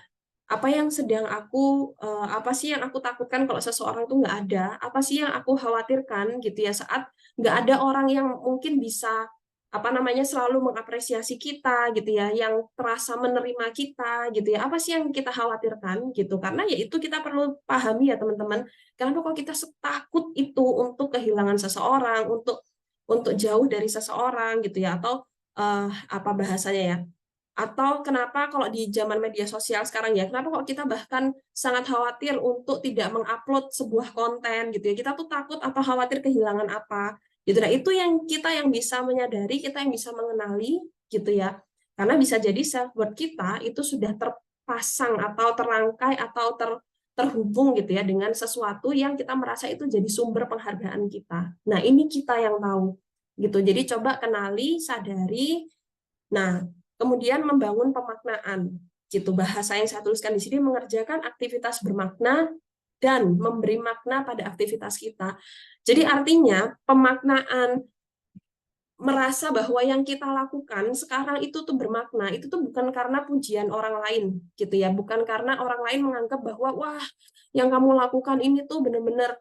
apa sih yang aku takutkan kalau seseorang tuh nggak ada, apa sih yang aku khawatirkan gitu ya, saat nggak ada orang yang mungkin bisa apa namanya selalu mengapresiasi kita gitu ya, yang terasa menerima kita gitu ya, apa sih yang kita khawatirkan gitu, karena ya itu kita perlu pahami ya teman-teman, kenapa kok kita setakut itu untuk kehilangan seseorang, untuk jauh dari seseorang gitu ya, atau apa bahasanya ya, atau kenapa kalau di zaman media sosial sekarang ya, kenapa kok kita bahkan sangat khawatir untuk tidak mengupload sebuah konten gitu ya. Kita tuh takut atau khawatir kehilangan apa gitu. Nah, itu yang bisa menyadari, kita yang bisa mengenali gitu ya. Karena bisa jadi self worth kita itu sudah terpasang atau terangkai atau terhubung gitu ya dengan sesuatu yang kita merasa itu jadi sumber penghargaan kita. Nah, ini kita yang tahu gitu. Jadi coba kenali, sadari. Nah, kemudian membangun pemaknaan. Gitu, bahasa yang saya tuliskan di sini, mengerjakan aktivitas bermakna dan memberi makna pada aktivitas kita. Jadi artinya pemaknaan, merasa bahwa yang kita lakukan sekarang itu tuh bermakna, itu tuh bukan karena pujian orang lain gitu ya, bukan karena orang lain menganggap bahwa wah, yang kamu lakukan ini tuh benar-benar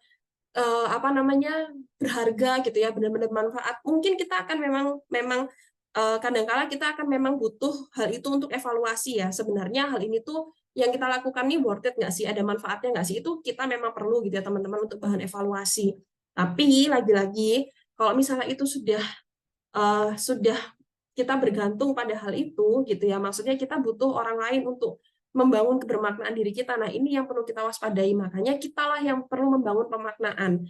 apa namanya berharga gitu ya, benar-benar manfaat. Mungkin kita akan memang memang kadangkala kita akan memang butuh hal itu untuk evaluasi ya, sebenarnya hal ini tuh yang kita lakukan nih worth it nggak sih, ada manfaatnya nggak sih, itu kita memang perlu gitu ya teman-teman untuk bahan evaluasi. Tapi lagi-lagi kalau misalnya itu sudah kita bergantung pada hal itu gitu ya, maksudnya kita butuh orang lain untuk membangun kebermaknaan diri kita. Nah, ini yang perlu kita waspadai, makanya kitalah yang perlu membangun pemaknaan.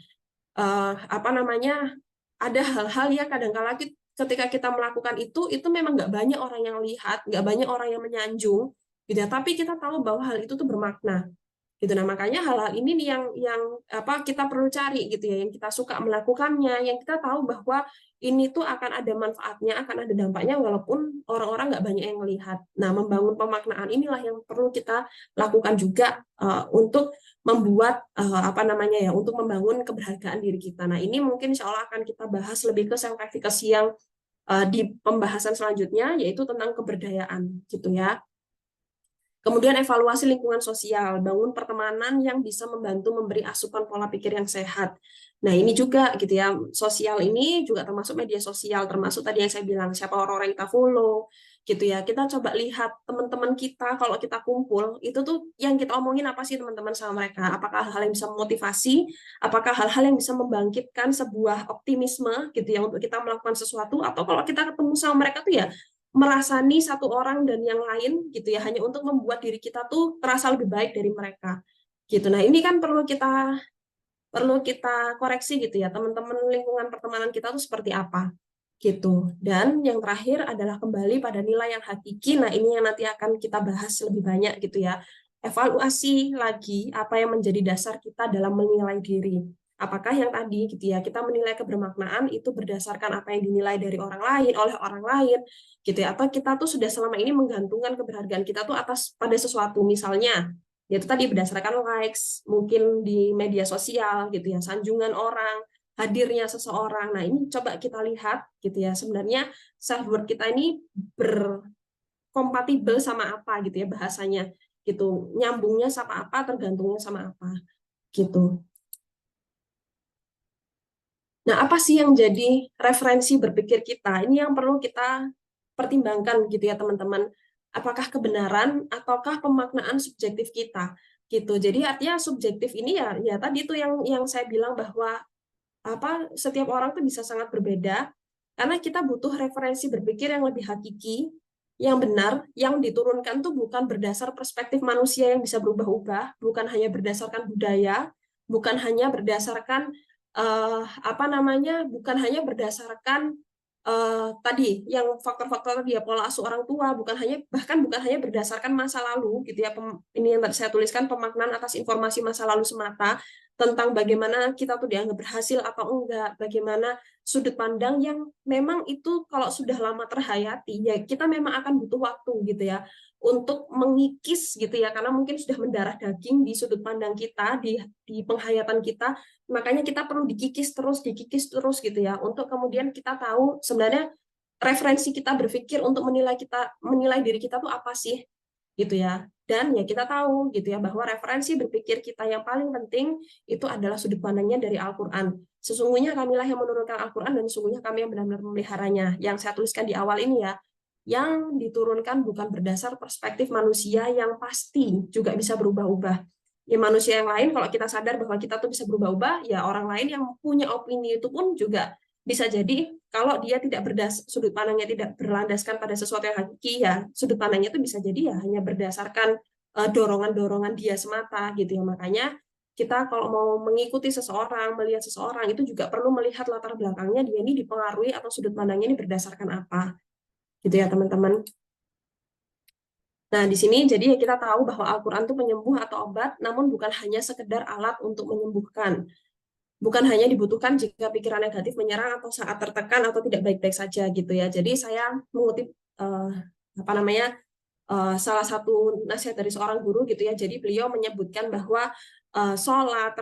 Apa namanya, ada hal-hal yang kadang-kala ketika kita melakukan itu memang nggak banyak orang yang lihat, nggak banyak orang yang menyanjung gitu ya, tapi kita tahu bahwa hal itu tuh bermakna gitu. Nah, makanya hal-hal ini nih yang apa kita perlu cari gitu ya, yang kita suka melakukannya, yang kita tahu bahwa ini tuh akan ada manfaatnya, akan ada dampaknya walaupun orang-orang nggak banyak yang melihat. Nah, membangun pemaknaan inilah yang perlu kita lakukan juga untuk membuat apa namanya ya, untuk membangun keberhargaan diri kita. Nah, ini mungkin insya Allah akan kita bahas lebih ke self efficacy yang di pembahasan selanjutnya, yaitu tentang keberdayaan gitu ya. Kemudian evaluasi lingkungan sosial, bangun pertemanan yang bisa membantu memberi asupan pola pikir yang sehat. Nah, ini juga gitu ya, sosial ini juga termasuk media sosial, termasuk tadi yang saya bilang, siapa orang-orang yang kita follow, gitu ya. Kita coba lihat teman-teman kita, kalau kita kumpul, itu tuh yang kita omongin apa sih teman-teman sama mereka? Apakah hal-hal yang bisa memotivasi? Apakah hal-hal yang bisa membangkitkan sebuah optimisme gitu ya, untuk kita melakukan sesuatu? Atau kalau kita ketemu sama mereka tuh ya, merasani satu orang dan yang lain gitu ya, hanya untuk membuat diri kita tuh terasa lebih baik dari mereka gitu. Nah, ini kan perlu kita koreksi gitu ya, teman-teman lingkungan pertemanan kita tuh seperti apa gitu. Dan yang terakhir adalah kembali pada nilai yang hakiki. Nah, ini yang nanti akan kita bahas lebih banyak gitu ya. Evaluasi lagi apa yang menjadi dasar kita dalam menilai diri. Apakah yang tadi gitu ya, kita menilai kebermaknaan itu berdasarkan apa yang dinilai dari orang lain, oleh orang lain gitu ya, atau kita tuh sudah selama ini menggantungkan keberhargaan kita tuh atas pada sesuatu, misalnya yaitu tadi berdasarkan likes mungkin di media sosial gitu ya, sanjungan orang, hadirnya seseorang. Nah, ini coba kita lihat gitu ya. Sebenarnya self worth kita ini berkompatibel sama apa gitu ya bahasanya gitu. Nyambungnya sama apa, tergantungnya sama apa gitu. Nah, apa sih yang jadi referensi berpikir kita? Ini yang perlu kita pertimbangkan gitu ya, teman-teman. Apakah kebenaran ataukah pemaknaan subjektif kita gitu. Jadi artinya subjektif ini ya tadi itu yang saya bilang bahwa apa setiap orang tuh bisa sangat berbeda karena kita butuh referensi berpikir yang lebih hakiki, yang benar, yang diturunkan tuh bukan berdasar perspektif manusia yang bisa berubah-ubah, bukan hanya berdasarkan budaya, bukan hanya berdasarkan apa namanya, bukan hanya berdasarkan tadi yang faktor-faktor dia pola asuh orang tua, bukan hanya bahkan bukan hanya berdasarkan masa lalu gitu ya. Ini yang tadi saya tuliskan pemaknaan atas informasi masa lalu semata tentang bagaimana kita tuh dianggap berhasil atau enggak, bagaimana sudut pandang yang memang itu kalau sudah lama terhayati ya kita memang akan butuh waktu gitu ya untuk mengikis gitu ya karena mungkin sudah mendarah daging di sudut pandang kita di penghayatan kita, makanya kita perlu dikikis terus gitu ya untuk kemudian kita tahu sebenarnya referensi kita berpikir untuk menilai diri kita tuh apa sih gitu ya. Dan ya kita tahu gitu ya bahwa referensi berpikir kita yang paling penting itu adalah sudut pandangnya dari Al-Qur'an. Sesungguhnya kamilah yang menurunkan Al-Qur'an dan sesungguhnya kami yang benar-benar memeliharanya. Yang saya tuliskan di awal ini ya, yang diturunkan bukan berdasar perspektif manusia yang pasti juga bisa berubah-ubah. Ya manusia yang lain kalau kita sadar bahwa kita tuh bisa berubah-ubah, ya orang lain yang punya opini itu pun juga bisa jadi kalau dia tidak sudut pandangnya tidak berlandaskan pada sesuatu yang hakiki ya sudut pandangnya itu bisa jadi ya hanya berdasarkan dorongan-dorongan dia semata gitu ya. Makanya kita kalau mau mengikuti seseorang, melihat seseorang itu juga perlu melihat latar belakangnya dia ini dipengaruhi atau sudut pandangnya ini berdasarkan apa gitu ya teman-teman. Nah, di sini jadi ya kita tahu bahwa Al-Quran itu penyembuh atau obat, namun bukan hanya sekedar alat untuk menyembuhkan. Bukan hanya dibutuhkan jika pikiran negatif menyerang atau saat tertekan atau tidak baik-baik saja gitu ya. Jadi saya mengutip apa namanya salah satu nasihat dari seorang guru gitu ya. Jadi beliau menyebutkan bahwa sholat,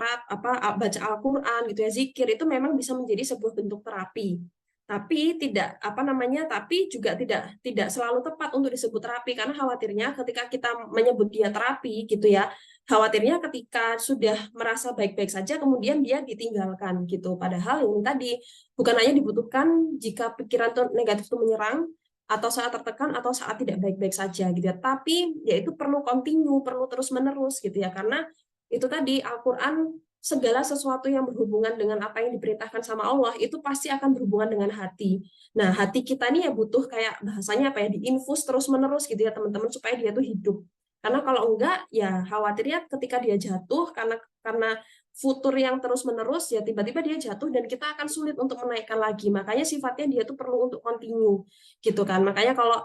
baca Al-Quran gitu ya, zikir itu memang bisa menjadi sebuah bentuk terapi. Tapi tidak apa namanya, tapi juga tidak selalu tepat untuk disebut terapi karena khawatirnya ketika kita menyebut dia terapi gitu ya, khawatirnya ketika sudah merasa baik-baik saja kemudian dia ditinggalkan gitu. Padahal ini tadi bukan hanya dibutuhkan jika pikiran negatif itu menyerang atau saat tertekan atau saat tidak baik-baik saja gitu ya. Tapi ya itu perlu continue, perlu terus-menerus gitu ya. Karena itu tadi Al-Qur'an segala sesuatu yang berhubungan dengan apa yang diperintahkan sama Allah itu pasti akan berhubungan dengan hati. Nah, hati kita ini ya butuh kayak bahasanya apa ya diinfus terus-menerus gitu ya teman-teman supaya dia tuh hidup. Karena kalau enggak ya khawatirnya ketika dia jatuh karena futur yang terus-menerus ya tiba-tiba dia jatuh dan kita akan sulit untuk menaikkan lagi. Makanya sifatnya dia tuh perlu untuk continue gitu kan. Makanya kalau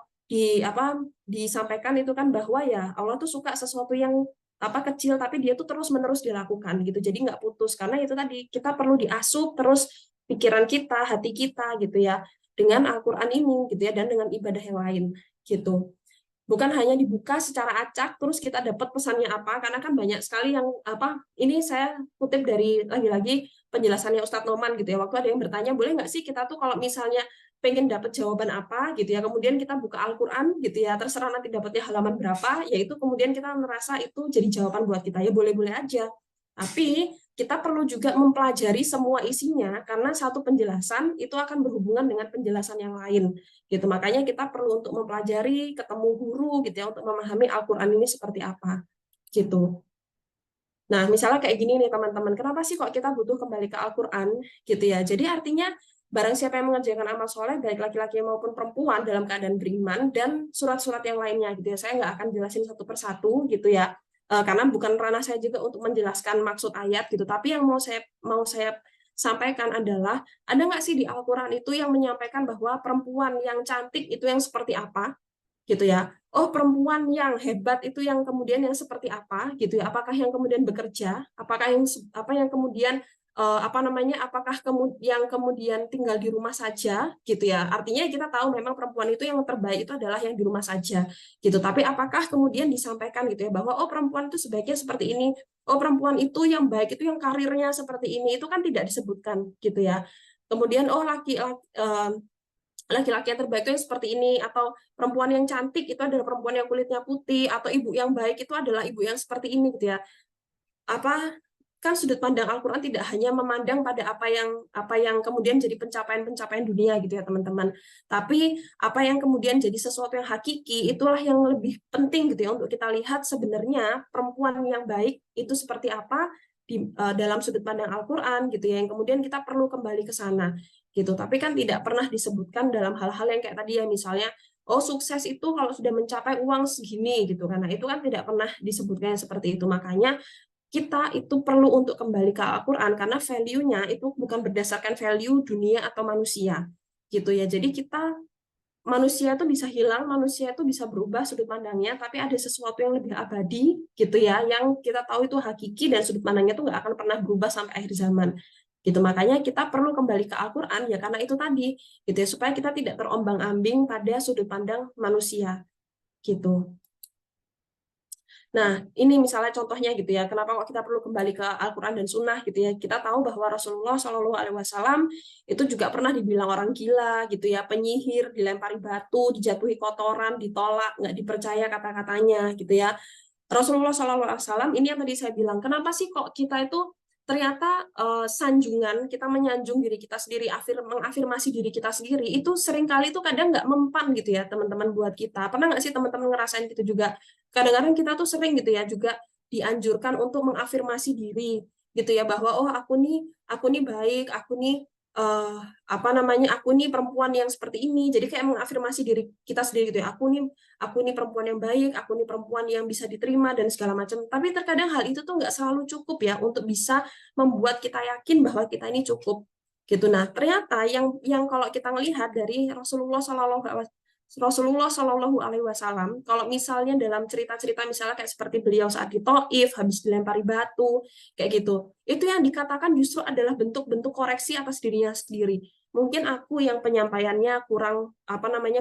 disampaikan itu kan bahwa ya Allah tuh suka sesuatu yang kecil tapi dia tuh terus-menerus dilakukan gitu. Jadi nggak putus karena itu tadi kita perlu diasuh terus pikiran kita, hati kita gitu ya dengan Al-Qur'an ini gitu ya dan dengan ibadah yang lain gitu. Bukan hanya dibuka secara acak terus kita dapat pesannya apa karena kan banyak sekali yang ini saya kutip dari lagi-lagi penjelasannya Ustadz Noman gitu ya waktu ada yang bertanya boleh nggak sih kita tuh kalau misalnya pengen dapat jawaban apa gitu ya kemudian kita buka Al-Qur'an gitu ya terserah nanti dapatnya halaman berapa yaitu kemudian kita merasa itu jadi jawaban buat kita ya boleh-boleh aja tapi kita perlu juga mempelajari semua isinya karena satu penjelasan itu akan berhubungan dengan penjelasan yang lain gitu. Makanya kita perlu untuk mempelajari, ketemu guru gitu ya untuk memahami Al-Qur'an ini seperti apa gitu. Nah, misalnya kayak gini nih teman-teman, kenapa sih kok kita butuh kembali ke Al-Qur'an gitu ya. Jadi artinya barang siapa yang mengerjakan amal soleh, baik laki-laki maupun perempuan dalam keadaan beriman, dan surat-surat yang lainnya gitu ya. Saya nggak akan jelasin satu persatu gitu ya, karena bukan ranah saya juga untuk menjelaskan maksud ayat gitu. Tapi yang mau saya sampaikan adalah, ada nggak sih di Al-Quran itu yang menyampaikan bahwa perempuan yang cantik itu yang seperti apa? Gitu ya. Oh, perempuan yang hebat itu yang kemudian yang seperti apa gitu ya. Apakah yang kemudian bekerja? Apakah yang kemudian apa namanya, apakah yang kemudian tinggal di rumah saja gitu ya. Artinya kita tahu memang perempuan itu yang terbaik itu adalah yang di rumah saja gitu. Tapi apakah kemudian disampaikan gitu ya bahwa oh perempuan itu sebaiknya seperti ini, oh perempuan itu yang baik itu yang karirnya seperti ini, itu kan tidak disebutkan gitu ya. Kemudian oh laki-laki yang terbaik itu yang seperti ini, atau perempuan yang cantik itu adalah perempuan yang kulitnya putih, atau ibu yang baik itu adalah ibu yang seperti ini gitu ya. Apa kan sudut pandang Al-Quran tidak hanya memandang pada apa yang kemudian jadi pencapaian-pencapaian dunia gitu ya teman-teman, tapi apa yang kemudian jadi sesuatu yang hakiki, itulah yang lebih penting gitu ya untuk kita lihat sebenarnya perempuan yang baik itu seperti apa dalam sudut pandang Al-Quran gitu ya, yang kemudian kita perlu kembali ke sana gitu. Tapi kan tidak pernah disebutkan dalam hal-hal yang kayak tadi ya, misalnya oh sukses itu kalau sudah mencapai uang segini gitu, karena itu kan tidak pernah disebutkan seperti itu. Makanya kita itu perlu untuk kembali ke Al-Quran karena value-nya itu bukan berdasarkan value dunia atau manusia gitu ya. Jadi kita manusia itu bisa hilang, manusia itu bisa berubah sudut pandangnya, tapi ada sesuatu yang lebih abadi gitu ya, yang kita tahu itu hakiki dan sudut pandangnya itu nggak akan pernah berubah sampai akhir zaman gitu. Makanya kita perlu kembali ke Al-Quran ya karena itu tadi gitu ya, supaya kita tidak terombang-ambing pada sudut pandang manusia gitu. Nah, ini misalnya contohnya gitu ya, kenapa kok kita perlu kembali ke Al-Quran dan Sunnah gitu ya. Kita tahu bahwa Rasulullah Shallallahu Alaihi Wasallam itu juga pernah dibilang orang gila gitu ya, penyihir, dilempari batu, dijatuhi kotoran, ditolak, nggak dipercaya kata-katanya gitu ya. Rasulullah SAW ini yang tadi saya bilang, kenapa sih kok kita itu ternyata sanjungan, kita menyanjung diri kita sendiri, mengafirmasi diri kita sendiri, itu seringkali itu kadang nggak mempan gitu ya teman-teman buat kita. Pernah nggak sih teman-teman ngerasain gitu juga? Kadang-kadang kita tuh sering gitu ya juga dianjurkan untuk mengafirmasi diri gitu ya, bahwa oh aku nih baik, aku nih eh, apa namanya, aku nih perempuan yang seperti ini. Jadi kayak mengafirmasi diri kita sendiri gitu ya, aku nih perempuan yang baik, aku nih perempuan yang bisa diterima dan segala macam. Tapi terkadang hal itu tuh nggak selalu cukup ya untuk bisa membuat kita yakin bahwa kita ini cukup gitu. Nah, ternyata yang kalau kita melihat dari Rasulullah Shallallahu Alaihi Wasallam, kalau misalnya dalam cerita-cerita misalnya kayak seperti beliau saat di Taif habis dilempari batu kayak gitu, itu yang dikatakan justru adalah bentuk-bentuk koreksi atas dirinya sendiri. Mungkin aku yang penyampaiannya kurang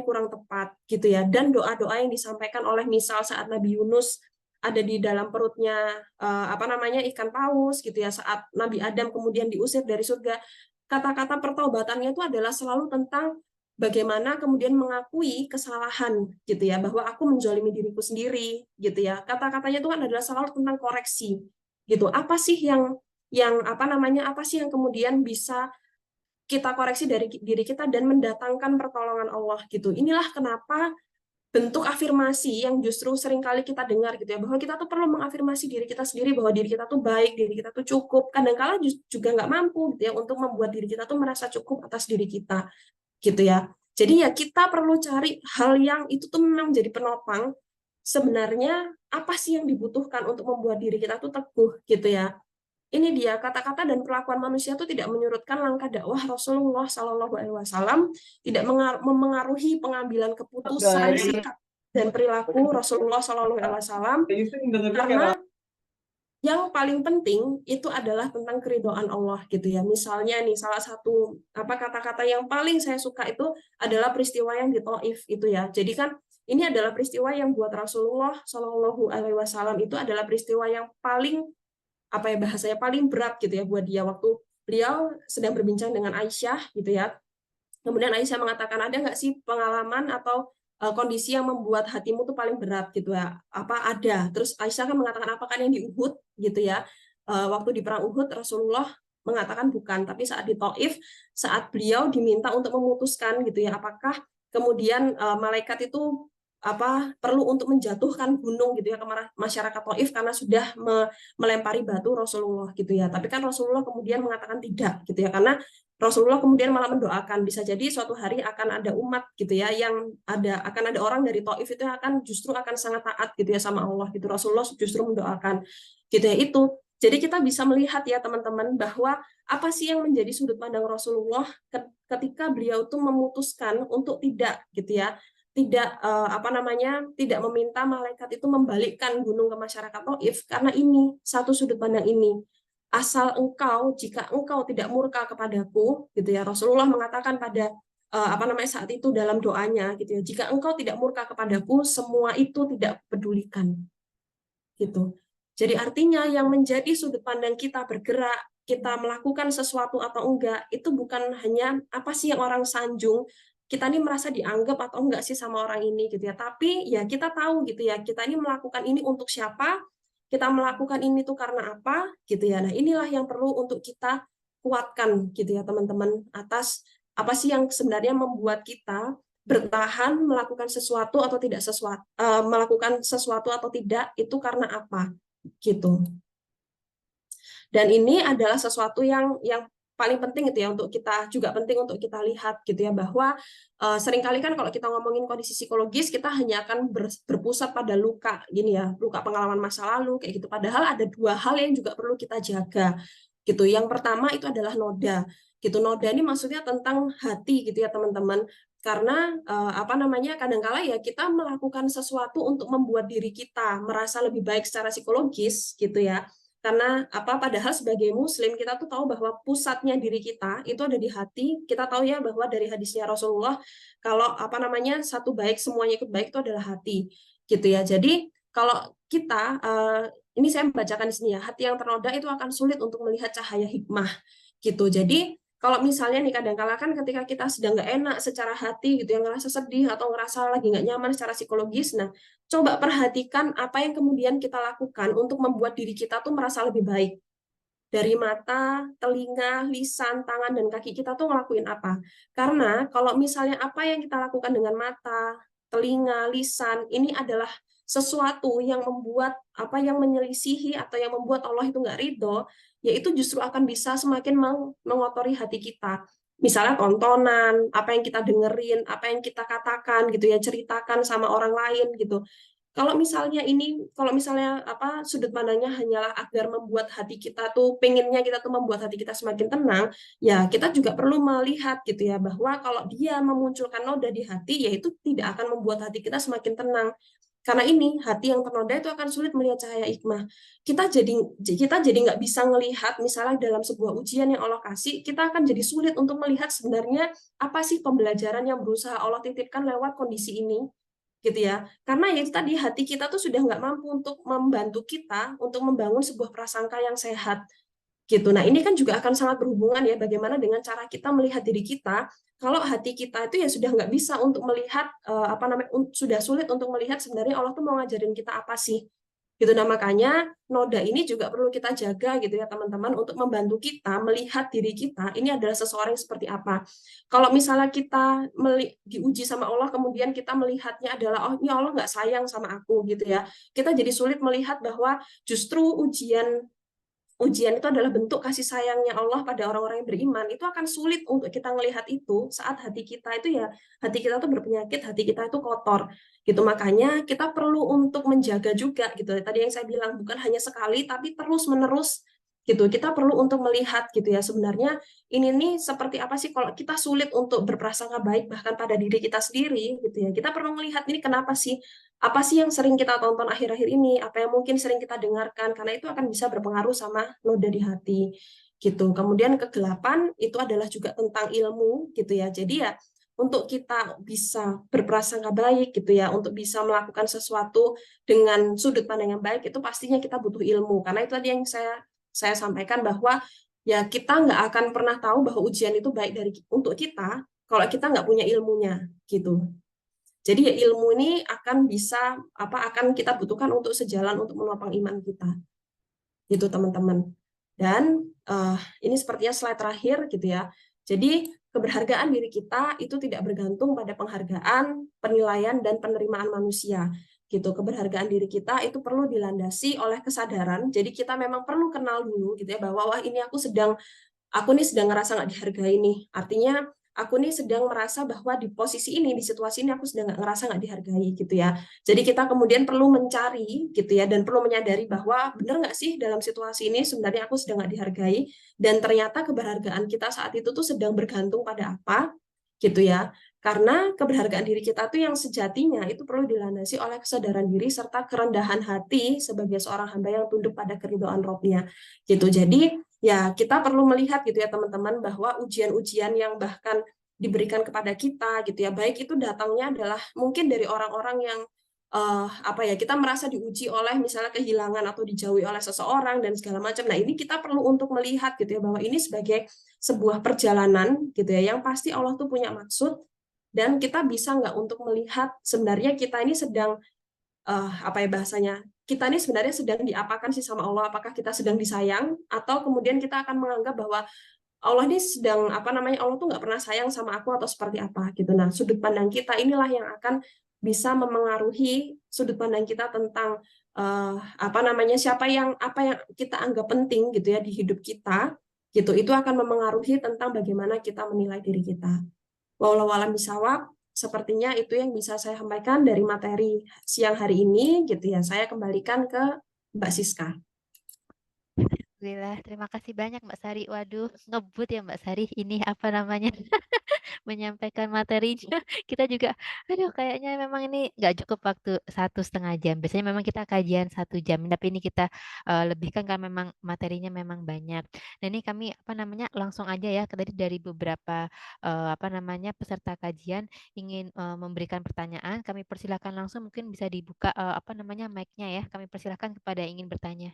kurang tepat gitu ya, dan doa-doa yang disampaikan oleh misal saat Nabi Yunus ada di dalam perutnya ikan paus gitu ya, saat Nabi Adam kemudian diusir dari surga, kata-kata pertaubatannya itu adalah selalu tentang bagaimana kemudian mengakui kesalahan gitu ya, bahwa aku menzalimi diriku sendiri gitu ya. Kata-katanya itu kan adalah selalu tentang koreksi gitu. Apa sih apa sih yang kemudian bisa kita koreksi dari diri kita dan mendatangkan pertolongan Allah gitu. Inilah kenapa bentuk afirmasi yang justru sering kali kita dengar gitu ya, bahwa kita tuh perlu mengafirmasi diri kita sendiri bahwa diri kita tuh baik, diri kita tuh cukup. Kadang-kala juga nggak mampu gitu ya untuk membuat diri kita tuh merasa cukup atas diri kita gitu ya. Jadi ya kita perlu cari hal yang itu tuh memang jadi penopang. Sebenarnya apa sih yang dibutuhkan untuk membuat diri kita tuh teguh gitu ya. Ini dia kata-kata dan perlakuan manusia itu tidak menyurutkan langkah dakwah Rasulullah Shallallahu Alaihi Wasallam, tidak memengaruhi pengambilan keputusan, sikap dan perilaku Rasulullah Shallallahu Alaihi Wasallam, karena yang paling penting itu adalah tentang keridhaan Allah gitu ya. Misalnya nih salah satu kata-kata yang paling saya suka itu adalah peristiwa yang di Taif itu ya. Jadi kan ini adalah peristiwa yang buat Rasulullah Shallallahu Alaihi Wasallam itu adalah peristiwa yang paling bahasanya paling berat gitu ya buat dia, waktu beliau sedang berbincang dengan Aisyah gitu ya. Kemudian Aisyah mengatakan, ada nggak sih pengalaman atau kondisi yang membuat hatimu tuh paling berat gitu ya? Apa ada? Terus Aisyah kan mengatakan, apakah yang di Uhud gitu ya? Waktu di perang Uhud Rasulullah mengatakan bukan, tapi saat di Taif, saat beliau diminta untuk memutuskan gitu ya, apakah kemudian malaikat itu perlu untuk menjatuhkan gunung gitu ya ke masyarakat Taif karena sudah melempari batu Rasulullah gitu ya. Tapi kan Rasulullah kemudian mengatakan tidak gitu ya, karena Rasulullah kemudian malah mendoakan bisa jadi suatu hari akan ada umat gitu ya, yang akan ada orang dari Taif itu yang justru akan sangat taat gitu ya sama Allah gitu. Rasulullah justru mendoakan gitu ya itu. Jadi kita bisa melihat ya teman-teman bahwa apa sih yang menjadi sudut pandang Rasulullah ketika beliau tuh memutuskan untuk tidak gitu ya, tidak meminta malaikat itu membalikkan gunung ke masyarakat Taif karena ini satu sudut pandang ini. jika engkau tidak murka kepadaku, gitu ya. Rasulullah mengatakan pada saat itu dalam doanya, gitu ya. Jika engkau tidak murka kepadaku, semua itu tidak pedulikan, gitu. Jadi artinya yang menjadi sudut pandang kita bergerak, kita melakukan sesuatu atau enggak, itu bukan hanya apa sih yang orang sanjung, kita ini merasa dianggap atau enggak sih sama orang ini, gitu ya. Tapi ya kita tahu gitu ya, kita ini melakukan ini untuk siapa, kita melakukan ini tuh karena apa, gitu ya. Nah, inilah yang perlu untuk kita kuatkan gitu ya teman-teman, atas apa sih yang sebenarnya membuat kita bertahan melakukan sesuatu atau tidak sesuatu, melakukan sesuatu atau tidak itu karena apa gitu. Dan ini adalah sesuatu yang paling penting gitu ya, untuk kita juga penting untuk kita lihat gitu ya, bahwa seringkali kan kalau kita ngomongin kondisi psikologis kita hanya akan berpusat pada luka gini ya, luka pengalaman masa lalu kayak gitu, padahal ada dua hal yang juga perlu kita jaga gitu. Yang pertama itu adalah noda gitu. Noda ini maksudnya tentang hati gitu ya teman-teman, karena kadangkala ya kita melakukan sesuatu untuk membuat diri kita merasa lebih baik secara psikologis gitu ya, karena padahal sebagai muslim kita tuh tahu bahwa pusatnya diri kita itu ada di hati. Kita tahu ya bahwa dari hadisnya Rasulullah, kalau satu baik semuanya ikut baik itu adalah hati gitu ya. Jadi kalau kita ini saya membacakan di sini ya, hati yang ternoda itu akan sulit untuk melihat cahaya hikmah gitu. Jadi kalau misalnya nih kadang-kala kan ketika kita sedang nggak enak secara hati gitu, yang ngerasa sedih atau ngerasa lagi nggak nyaman secara psikologis, nah coba perhatikan apa yang kemudian kita lakukan untuk membuat diri kita tuh merasa lebih baik. Dari mata, telinga, lisan, tangan, dan kaki kita tuh ngelakuin apa. Karena kalau misalnya apa yang kita lakukan dengan mata, telinga, lisan, ini adalah sesuatu yang membuat yang menyelisihi atau yang membuat Allah itu nggak ridho, yaitu justru akan bisa semakin mengotori hati kita. Misalnya tontonan, apa yang kita dengerin, apa yang kita katakan gitu ya, ceritakan sama orang lain gitu. Kalau misalnya sudut pandangnya hanyalah agar membuat hati kita tuh, pengennya kita tuh membuat hati kita semakin tenang, ya kita juga perlu melihat gitu ya, bahwa kalau dia memunculkan noda di hati, ya itu tidak akan membuat hati kita semakin tenang. Karena ini hati yang ternoda itu akan sulit melihat cahaya hikmah. Kita jadi nggak bisa melihat, misalnya dalam sebuah ujian yang Allah kasih, kita akan jadi sulit untuk melihat sebenarnya apa sih pembelajaran yang berusaha Allah titipkan lewat kondisi ini gitu ya. Karena ya tadi hati kita tuh sudah nggak mampu untuk membantu kita untuk membangun sebuah prasangka yang sehat gitu. Nah, ini kan juga akan sangat berhubungan ya bagaimana dengan cara kita melihat diri kita. Kalau hati kita itu ya sudah nggak bisa untuk melihat sudah sulit untuk melihat sebenarnya Allah tuh mau ngajarin kita apa sih gitu. Nah, makanya noda ini juga perlu kita jaga gitu ya teman-teman, untuk membantu kita melihat diri kita ini adalah seseorang yang seperti apa. Kalau misalnya kita diuji sama Allah kemudian kita melihatnya adalah, oh ini Allah nggak sayang sama aku gitu ya, kita jadi sulit melihat bahwa justru ujian itu adalah bentuk kasih sayangnya Allah pada orang-orang yang beriman. Itu akan sulit untuk kita melihat itu saat hati kita itu ya, hati kita tuh berpenyakit, hati kita itu kotor gitu. Makanya kita perlu untuk menjaga juga gitu. Tadi yang saya bilang, bukan hanya sekali tapi terus menerus gitu. Kita perlu untuk melihat gitu ya, sebenarnya ini nih seperti apa sih kalau kita sulit untuk berprasangka baik bahkan pada diri kita sendiri gitu ya. Kita perlu melihat ini kenapa sih, apa sih yang sering kita tonton akhir-akhir ini, apa yang mungkin sering kita dengarkan, karena itu akan bisa berpengaruh sama noda di hati gitu. Kemudian kegelapan itu adalah juga tentang ilmu gitu ya. Jadi ya untuk kita bisa berprasangka baik gitu ya, untuk bisa melakukan sesuatu dengan sudut pandang yang baik, itu pastinya kita butuh ilmu. Karena itu tadi yang saya sampaikan, bahwa ya kita nggak akan pernah tahu bahwa ujian itu baik untuk kita kalau kita nggak punya ilmunya gitu. Jadi ya ilmu ini akan kita butuhkan untuk sejalan untuk menopang iman kita gitu teman-teman. Dan ini sepertinya slide terakhir gitu ya. Jadi keberhargaan diri kita itu tidak bergantung pada penghargaan, penilaian, dan penerimaan manusia gitu. Keberhargaan diri kita itu perlu dilandasi oleh kesadaran. Jadi kita memang perlu kenal dulu gitu ya, bahwa wah ini aku nih sedang ngerasa nggak dihargai nih. Artinya aku nih sedang merasa bahwa di posisi ini, di situasi ini aku sedang ngerasa nggak dihargai gitu ya. Jadi kita kemudian perlu mencari gitu ya, dan perlu menyadari bahwa benar nggak sih dalam situasi ini sebenarnya aku sedang nggak dihargai, dan ternyata keberhargaan kita saat itu tuh sedang bergantung pada apa. gitu ya. Karena keberhargaan diri kita tuh yang sejatinya itu perlu dilandasi oleh kesadaran diri serta kerendahan hati sebagai seorang hamba yang tunduk pada keridhaan Rabb-Nya gitu. Jadi ya kita perlu melihat gitu ya teman-teman, bahwa ujian-ujian yang bahkan diberikan kepada kita gitu ya, baik itu datangnya adalah mungkin dari orang-orang yang apa ya, kita merasa diuji oleh misalnya kehilangan atau dijauhi oleh seseorang dan segala macam. Nah, ini kita perlu untuk melihat gitu ya, bahwa ini sebagai sebuah perjalanan gitu ya, yang pasti Allah tuh punya maksud, dan kita bisa nggak untuk melihat sebenarnya kita ini sedang apa ya bahasanya, kita ini sebenarnya sedang diapakan sih sama Allah, apakah kita sedang disayang, atau kemudian kita akan menganggap bahwa Allah ini sedang apa namanya, Allah tuh nggak pernah sayang sama aku atau seperti apa gitu. Nah, sudut pandang kita inilah yang akan bisa memengaruhi sudut pandang kita tentang apa namanya, apa yang kita anggap penting gitu ya di hidup kita gitu. Itu akan memengaruhi tentang bagaimana kita menilai diri kita. Wallahu a'lam bishawab. Sepertinya itu yang bisa saya sampaikan dari materi siang hari ini gitu ya. Saya kembalikan ke Mbak Siska. Alhamdulillah, terima kasih banyak Mbak Sari. Waduh, ngebut ya Mbak Sari. Ini apa namanya? Menyampaikan materinya. Kita juga, aduh kayaknya memang ini nggak cukup waktu 1,5 jam. Biasanya memang kita kajian 1 jam, tapi ini kita lebihkan karena memang materinya memang banyak. Nah ini kami apa namanya langsung aja ya, tadi dari beberapa apa namanya peserta kajian ingin memberikan pertanyaan. Kami persilakan langsung, mungkin bisa dibuka apa namanya mic-nya ya. Kami persilakan kepada yang ingin bertanya.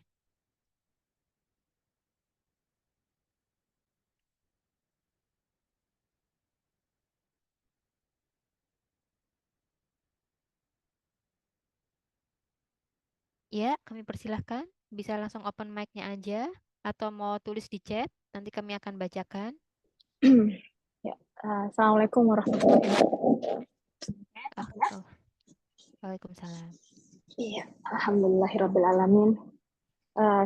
Ya, kami persilahkan. Bisa langsung open mic-nya aja atau mau tulis di chat, nanti kami akan bacakan. Ya, Assalamualaikum warahmatullahi wabarakatuh. Oh, Waalaikumsalam. Iya, alhamdulillahirrabbilalamin.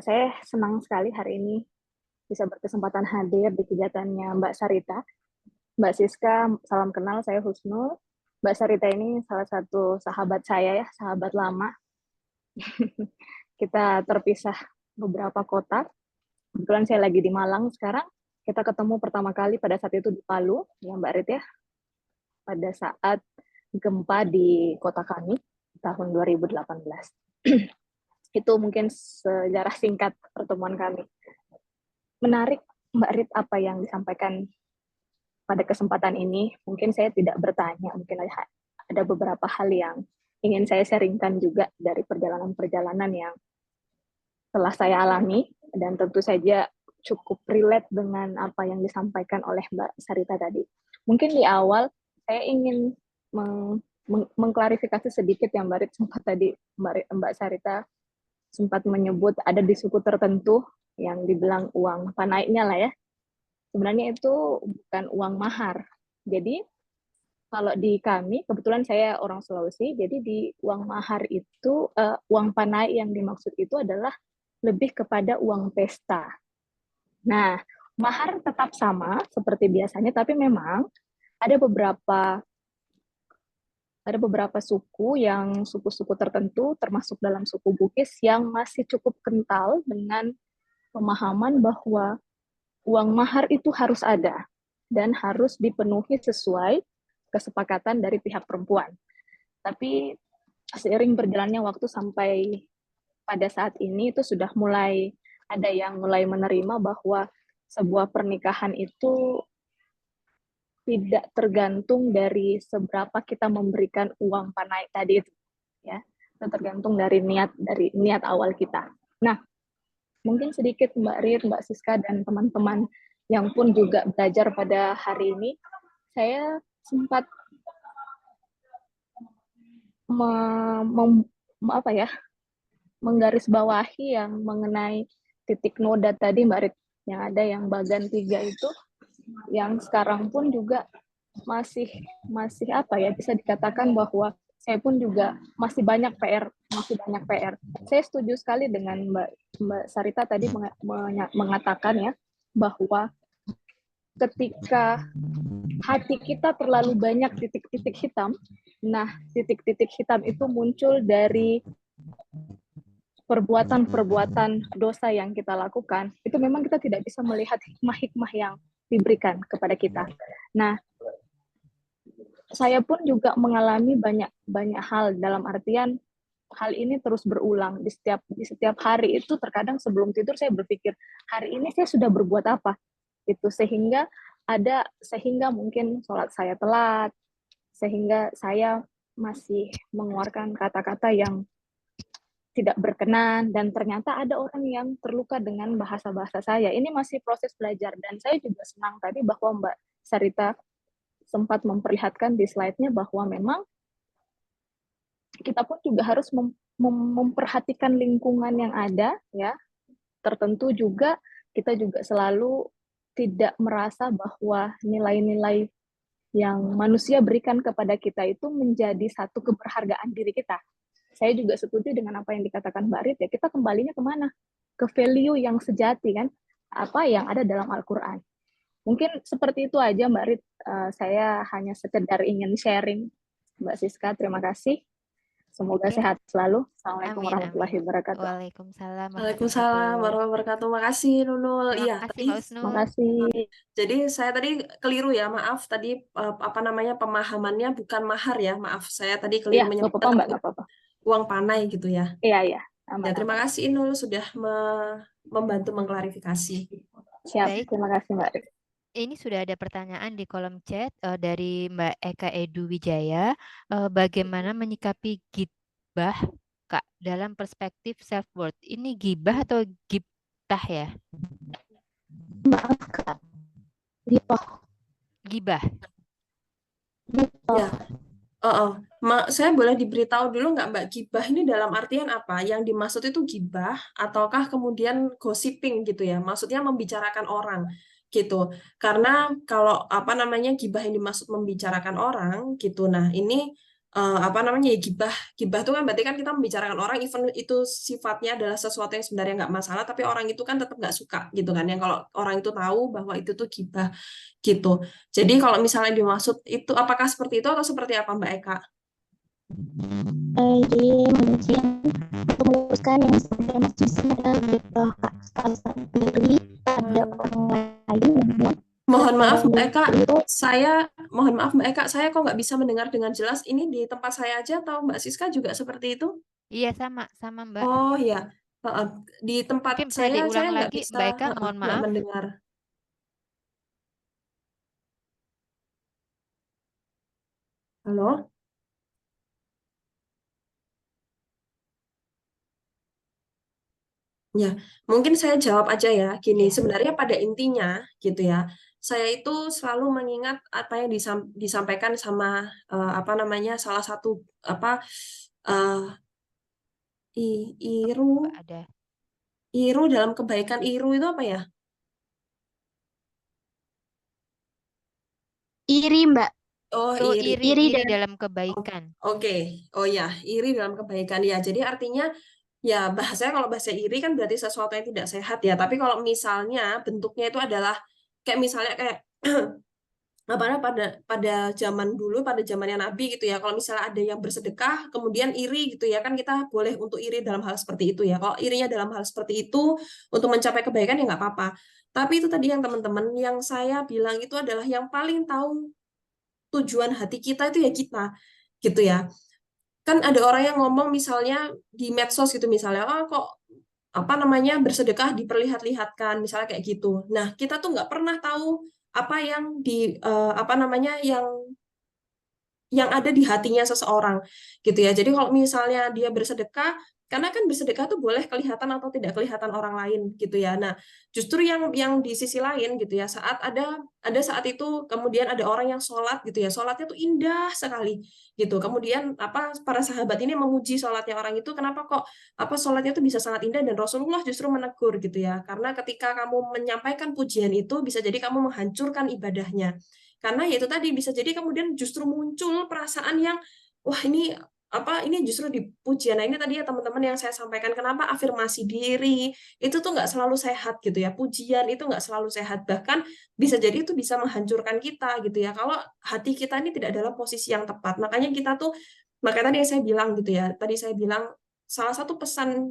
Saya senang sekali hari ini bisa berkesempatan hadir di kegiatannya Mbak Sarita. Mbak Siska, salam kenal, saya Husnul. Mbak Sarita ini salah satu sahabat saya ya, sahabat lama. Kita terpisah beberapa kota. Kebetulan saya lagi di Malang sekarang. Kita ketemu pertama kali pada saat itu di Palu, ya Mbak Rit ya, pada saat gempa di kota kami tahun 2018. Itu mungkin sejarah singkat pertemuan kami. Menarik Mbak Rit apa yang disampaikan pada kesempatan ini. Mungkin saya tidak bertanya, mungkin ada beberapa hal yang ingin saya sharingkan juga dari perjalanan-perjalanan yang telah saya alami, dan tentu saja cukup relate dengan apa yang disampaikan oleh Mbak Sarita tadi. Mungkin di awal saya ingin mengklarifikasi sedikit yang Mbak Rit sempat tadi, Mbak Sarita sempat menyebut ada di suku tertentu yang dibilang uang panaiknya lah ya. Sebenarnya itu bukan uang mahar. Jadi kalau di kami, kebetulan saya orang Sulawesi, jadi di uang mahar itu, uang panai yang dimaksud itu adalah lebih kepada uang pesta. Nah, mahar tetap sama seperti biasanya, tapi memang ada beberapa suku yang suku-suku tertentu, termasuk dalam suku Bugis, yang masih cukup kental dengan pemahaman bahwa uang mahar itu harus ada dan harus dipenuhi sesuai kesepakatan dari pihak perempuan. Tapi seiring berjalannya waktu sampai pada saat ini itu sudah mulai ada yang mulai menerima bahwa sebuah pernikahan itu tidak tergantung dari seberapa kita memberikan uang panai tadi itu, ya. Itu tergantung dari niat awal kita. Nah, mungkin sedikit Mbak Rir, Mbak Siska, dan teman-teman yang pun juga belajar pada hari ini, saya sempat menggarisbawahi yang mengenai titik noda tadi Mbak Rit, yang ada yang bagan 3 itu, yang sekarang pun juga masih apa ya, bisa dikatakan bahwa saya pun juga masih banyak PR. Saya setuju sekali dengan Mbak Sarita tadi mengatakan ya, bahwa ketika hati kita terlalu banyak titik-titik hitam, nah titik-titik hitam itu muncul dari perbuatan-perbuatan dosa yang kita lakukan, itu memang kita tidak bisa melihat hikmah-hikmah yang diberikan kepada kita. Nah, saya pun juga mengalami banyak hal, dalam artian hal ini terus berulang di setiap hari itu. Terkadang sebelum tidur saya berpikir, hari ini saya sudah berbuat apa, itu sehingga mungkin sholat saya telat, sehingga saya masih mengeluarkan kata-kata yang tidak berkenan, dan ternyata ada orang yang terluka dengan bahasa-bahasa saya. Ini masih proses belajar, dan saya juga senang tadi bahwa Mbak Sarita sempat memperlihatkan di slide-nya bahwa memang kita pun juga harus memperhatikan lingkungan yang ada, ya. Tertentu juga kita juga selalu tidak merasa bahwa nilai-nilai yang manusia berikan kepada kita itu menjadi satu keberhargaan diri kita. Saya juga setuju dengan apa yang dikatakan Mbak Rit, ya, kita kembalinya kemana? Ke value yang sejati, kan? Apa yang ada dalam Al-Quran. Mungkin seperti itu aja Mbak Rit, saya hanya sekedar ingin sharing. Mbak Siska, terima kasih. Semoga sehat selalu. Assalamualaikum Amin, warahmatullahi amin. wabarakatuh. Waalaikumsalam Waalaikumsalam warahmatullahi warahmatullahi wabarakatuh. Makasih Nunul. Terima Iya, kasih tadi Mbak Husnul. Terima kasih. jadi saya tadi keliru ya, maaf tadi apa namanya pemahamannya bukan mahar ya, maaf saya tadi keliru Iya, nggak menyebut apa-apa Mbak, nggak apa-apa. uang panai gitu ya. Iya, Ya, terima aman-aman. kasih Nul sudah membantu mengklarifikasi. Siap, Baik, terima kasih Mbak Rit. ini sudah ada pertanyaan di kolom chat dari Mbak Eka Edu Wijaya. Bagaimana menyikapi gibah, Kak, dalam perspektif self worth? Ini gibah atau gibtah ya? Maaf Kak. Gibah. Ya, saya boleh diberitahu dulu nggak Mbak, gibah ini dalam artian apa? Yang dimaksud itu gibah ataukah kemudian gossiping gitu ya? Maksudnya membicarakan orang gitu. Karena kalau apa namanya gibah yang dimaksud membicarakan orang gitu. Nah, ini apa namanya ya gibah. Gibah itu kan berarti kan kita membicarakan orang, even itu sifatnya adalah sesuatu yang sebenarnya nggak masalah, tapi orang itu kan tetap nggak suka gitu kan. Yang kalau orang itu tahu bahwa itu tuh gibah gitu. Jadi kalau misalnya dimaksud itu apakah seperti itu atau seperti apa Mbak Eka? Jadi manusia untuk meluruskan yang sebenarnya maksudnya adalah gitu Kak. Dari pada orang lain yang Mohon maaf Mbak Eka, itu mohon maaf Mbak Eka, saya kok nggak bisa mendengar dengan jelas. Ini di tempat saya aja atau Mbak Siska juga seperti itu? Iya, sama Mbak. Oh ya, di tempat Mungkin bisa saya diulang nggak lagi, bisa Mbak Eka, mohon nggak maaf. mendengar. Halo? Ya, mungkin saya jawab aja ya. Gini, Ya. sebenarnya pada intinya gitu ya, saya itu selalu mengingat apa yang disampaikan sama apa namanya salah satu apa eh, Iru Mbak ada. Iru dalam kebaikan Iru itu apa ya? iri Mbak. Oh, Oh, iri. iri dalam kebaikan. Oke. Oh ya, iri dalam kebaikan ya. Jadi artinya ya bahasanya kalau bahasa iri kan berarti sesuatu yang tidak sehat ya. Tapi kalau misalnya bentuknya itu adalah kayak misalnya kayak apa namanya, pada zaman dulu, pada zamannya Nabi gitu ya, kalau misalnya ada yang bersedekah kemudian iri gitu ya, kan kita boleh untuk iri dalam hal seperti itu ya. Kalau irinya dalam hal seperti itu untuk mencapai kebaikan ya nggak apa-apa. Tapi itu tadi yang teman-teman yang saya bilang itu adalah yang paling tahu tujuan hati kita itu ya kita gitu ya. Kan ada orang yang ngomong misalnya di medsos gitu misalnya, oh kok apa namanya bersedekah diperlihat-lihatkan misalnya kayak gitu. Nah, kita tuh nggak pernah tahu apa yang apa namanya yang ada di hatinya seseorang gitu ya. Jadi kalau misalnya dia bersedekah, karena kan bersedekah tuh boleh kelihatan atau tidak kelihatan orang lain gitu ya. Nah, justru yang di sisi lain gitu ya, saat ada saat itu kemudian ada orang yang sholat gitu ya, sholatnya tuh indah sekali gitu. Kemudian apa para sahabat ini memuji sholatnya orang itu, kenapa kok apa sholatnya tuh bisa sangat indah, dan Rasulullah justru menegur gitu ya, karena ketika kamu menyampaikan pujian itu bisa jadi kamu menghancurkan ibadahnya. Karena ya itu tadi bisa jadi kemudian justru muncul perasaan yang wah ini apa ini justru dipuji. Nah ini tadi ya teman-teman yang saya sampaikan, kenapa afirmasi diri itu tuh nggak selalu sehat gitu ya, pujian itu nggak selalu sehat, bahkan bisa jadi itu bisa menghancurkan kita gitu ya kalau hati kita ini tidak dalam posisi yang tepat. Makanya tadi yang saya bilang gitu ya, tadi saya bilang salah satu pesan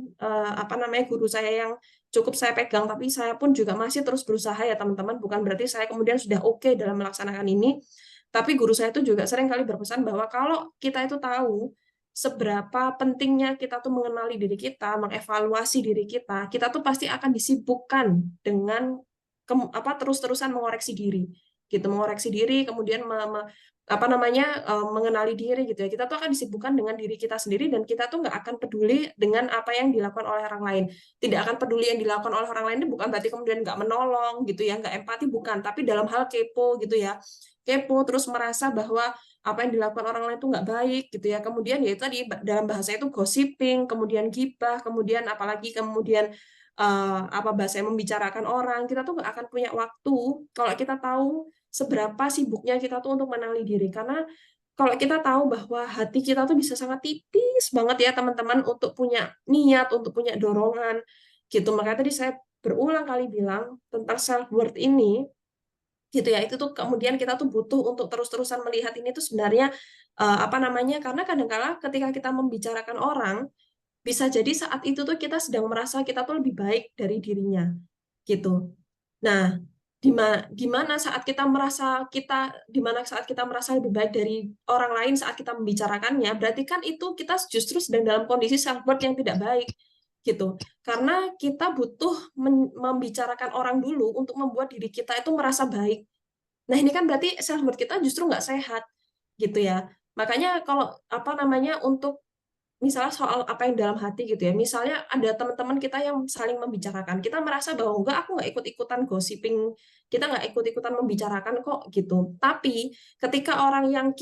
apa namanya guru saya yang cukup saya pegang, tapi saya pun juga masih terus berusaha ya teman-teman, bukan berarti saya kemudian sudah oke dalam melaksanakan ini. Tapi guru saya itu juga sering kali berpesan bahwa kalau kita itu tahu seberapa pentingnya kita tuh mengenali diri kita, mengevaluasi diri kita tuh pasti akan disibukkan dengan terus-terusan mengoreksi diri, gitu, mengoreksi diri, kemudian mengenali diri gitu ya. Kita tuh akan disibukkan dengan diri kita sendiri dan kita tuh nggak akan peduli dengan apa yang dilakukan oleh orang lain. Tidak akan peduli yang dilakukan oleh orang lain itu bukan berarti kemudian nggak menolong gitu ya, nggak empati, bukan. Tapi dalam hal kepo gitu ya, kepo terus merasa bahwa apa yang dilakukan orang lain itu nggak baik gitu ya. Kemudian ya itu tadi dalam bahasa itu gossiping, kemudian gibah, kemudian apalagi kemudian bahasa yang membicarakan orang. Kita tuh nggak akan punya waktu kalau kita tahu seberapa sibuknya kita tuh untuk mengenali diri. Karena kalau kita tahu bahwa hati kita tuh bisa sangat tipis banget ya teman-teman untuk punya niat, untuk punya dorongan gitu. Makanya tadi saya berulang kali bilang tentang self worth ini gitu ya. Itu tuh kemudian kita tuh butuh untuk terus-terusan melihat ini tuh sebenarnya karena kadang-kala ketika kita membicarakan orang bisa jadi saat itu tuh kita sedang merasa kita tuh lebih baik dari dirinya gitu. Nah, di mana saat kita merasa lebih baik dari orang lain saat kita membicarakannya, berarti kan itu kita justru sedang dalam kondisi self worth yang tidak baik gitu. Karena kita butuh membicarakan orang dulu untuk membuat diri kita itu merasa baik. Nah, ini kan berarti self worth kita justru nggak sehat gitu ya. Makanya kalau untuk misalnya soal apa yang dalam hati gitu ya, misalnya ada teman-teman kita yang saling membicarakan, kita merasa bahwa enggak, aku nggak ikut-ikutan gossiping, kita nggak ikut-ikutan membicarakan kok gitu. Tapi ketika orang yang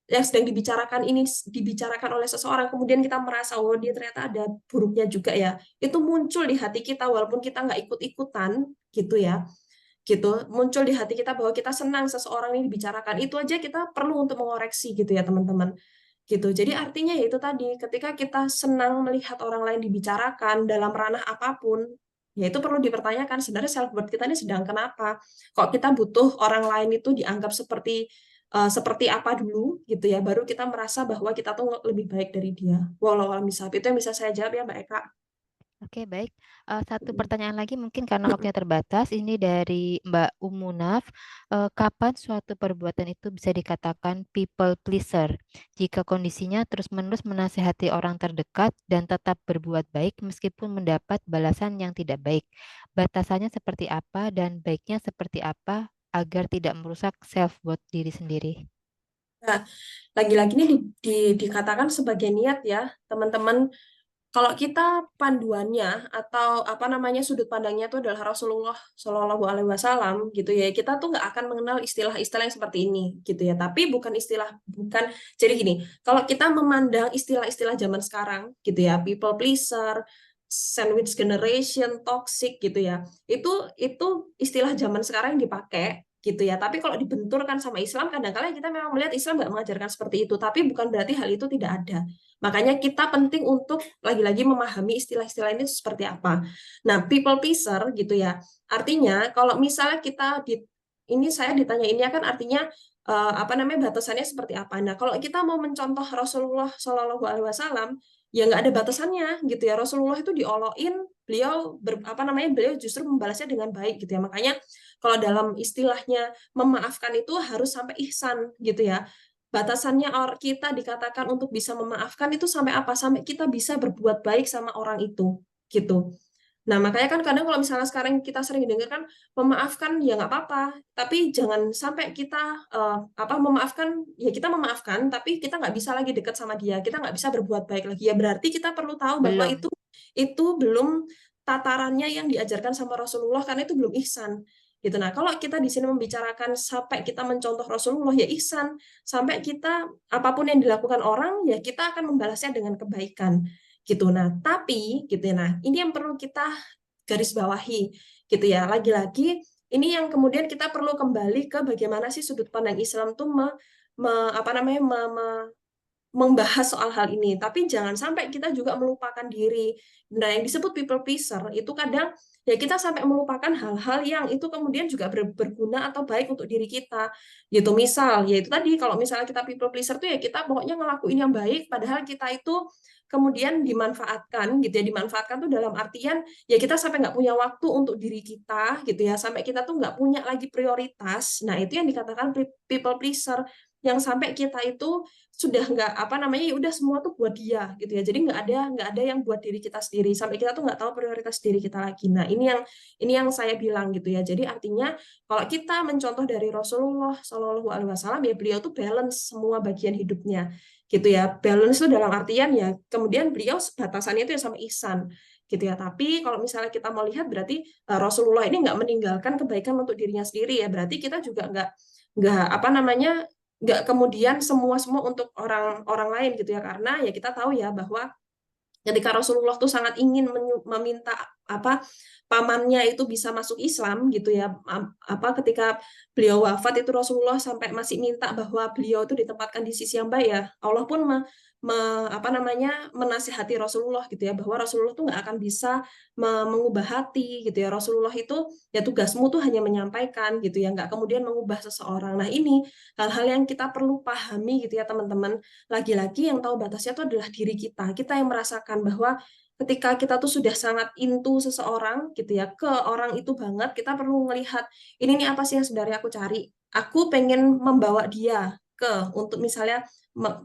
sedang dibicarakan ini dibicarakan oleh seseorang, kemudian kita merasa oh dia ternyata ada buruknya juga ya, itu muncul di hati kita walaupun kita nggak ikut-ikutan gitu ya, gitu, muncul di hati kita bahwa kita senang seseorang ini dibicarakan, itu aja kita perlu untuk mengoreksi gitu ya teman-teman gitu. Jadi artinya ya itu tadi, ketika kita senang melihat orang lain dibicarakan dalam ranah apapun, ya itu perlu dipertanyakan sebenarnya self worth kita ini sedang kenapa? Kok kita butuh orang lain itu dianggap seperti apa dulu gitu ya, baru kita merasa bahwa kita tuh lebih baik dari dia. Walau alam bisawab. Itu yang bisa saya jawab ya Mbak Eka. Oke, baik. Satu pertanyaan lagi mungkin karena waktunya terbatas. Ini dari Mbak Umunaf. Kapan suatu perbuatan itu bisa dikatakan people pleaser? Jika kondisinya terus-menerus menasihati orang terdekat dan tetap berbuat baik meskipun mendapat balasan yang tidak baik. Batasannya seperti apa dan baiknya seperti apa agar tidak merusak self-worth diri sendiri? Nah, lagi-lagi ini dikatakan sebagai niat ya, teman-teman. Kalau kita panduannya atau sudut pandangnya itu adalah Rasulullah Shallallahu Alaihi Wasallam gitu ya, kita tuh nggak akan mengenal istilah-istilah yang seperti ini gitu ya. Tapi bukan jadi gini. Kalau kita memandang istilah-istilah zaman sekarang gitu ya, people pleaser, sandwich generation, toxic gitu ya, itu istilah zaman sekarang yang dipakai gitu ya. Tapi kalau dibenturkan sama Islam, kadang-kadang kita memang melihat Islam nggak mengajarkan seperti itu. Tapi bukan berarti hal itu tidak ada. Makanya kita penting untuk lagi-lagi memahami istilah-istilah ini seperti apa. Nah, people pleaser gitu ya. Artinya kalau misalnya ini saya ditanya ini kan artinya batasannya seperti apa. Nah, kalau kita mau mencontoh Rasulullah Shallallahu Alaihi Wasallam, ya nggak ada batasannya gitu ya. Rasulullah itu dioloin, beliau justru membalasnya dengan baik gitu ya. Makanya kalau dalam istilahnya memaafkan itu harus sampai ihsan gitu ya. Batasannya kita dikatakan untuk bisa memaafkan itu sampai apa? Sampai kita bisa berbuat baik sama orang itu, gitu. Nah, makanya kan kadang kalau misalnya sekarang kita sering dengar kan memaafkan ya nggak apa-apa, tapi jangan sampai kita memaafkan, ya kita memaafkan, tapi kita nggak bisa lagi dekat sama dia, kita nggak bisa berbuat baik lagi. Ya berarti kita perlu tahu bahwa Belum. itu belum tatarannya yang diajarkan sama Rasulullah, karena itu belum ihsan. Gitu. Nah, kalau kita di sini membicarakan sampai kita mencontoh Rasulullah, ya ihsan. Sampai kita, apapun yang dilakukan orang, ya kita akan membalasnya dengan kebaikan. Gitu. Nah, tapi, gitu ya, nah, ini yang perlu kita garis bawahi. Gitu ya. Lagi-lagi, ini yang kemudian kita perlu kembali ke bagaimana sih sudut pandang Islam tuh membahas soal hal ini, tapi jangan sampai kita juga melupakan diri. Nah, yang disebut people pleaser itu kadang ya kita sampai melupakan hal-hal yang itu kemudian juga berguna atau baik untuk diri kita. Gitu misal, ya itu tadi kalau misalnya kita people pleaser tuh ya kita pokoknya ngelakuin yang baik padahal kita itu kemudian dimanfaatkan gitu ya, dimanfaatkan tuh dalam artian ya kita sampai nggak punya waktu untuk diri kita gitu ya, sampai kita tuh nggak punya lagi prioritas. Nah, itu yang dikatakan people pleaser, yang sampai kita itu sudah nggak apa namanya ya udah semua tuh buat dia gitu ya, jadi nggak ada yang buat diri kita sendiri, sampai kita tuh nggak tahu prioritas diri kita lagi. Nah, ini yang saya bilang gitu ya, jadi artinya kalau kita mencontoh dari Rasulullah Shallallahu Alaihi Wasallam ya beliau tuh balance semua bagian hidupnya gitu ya, balance itu dalam artian ya kemudian beliau batasannya itu ya sama ihsan gitu ya. Tapi kalau misalnya kita mau lihat berarti Rasulullah ini nggak meninggalkan kebaikan untuk dirinya sendiri ya, berarti kita juga nggak apa namanya nggak kemudian semua untuk orang lain gitu ya, karena ya kita tahu ya bahwa ketika Rasulullah tuh sangat ingin meminta apa pamannya itu bisa masuk Islam gitu ya, apa ketika beliau wafat itu Rasulullah sampai masih minta bahwa beliau itu ditempatkan di sisi yang baik ya, Allah pun apa namanya menasihati Rasulullah gitu ya, bahwa Rasulullah tuh nggak akan bisa mengubah hati gitu ya, Rasulullah itu ya tugasmu tuh hanya menyampaikan gitu ya, nggak kemudian mengubah seseorang. Nah, ini hal-hal yang kita perlu pahami gitu ya teman-teman. Lagi-lagi yang tahu batasnya itu adalah diri kita. Kita yang merasakan bahwa ketika kita tuh sudah sangat into seseorang gitu ya, ke orang itu banget, kita perlu melihat ini nih apa sih yang sebenarnya aku cari. Aku pengen membawa dia untuk misalnya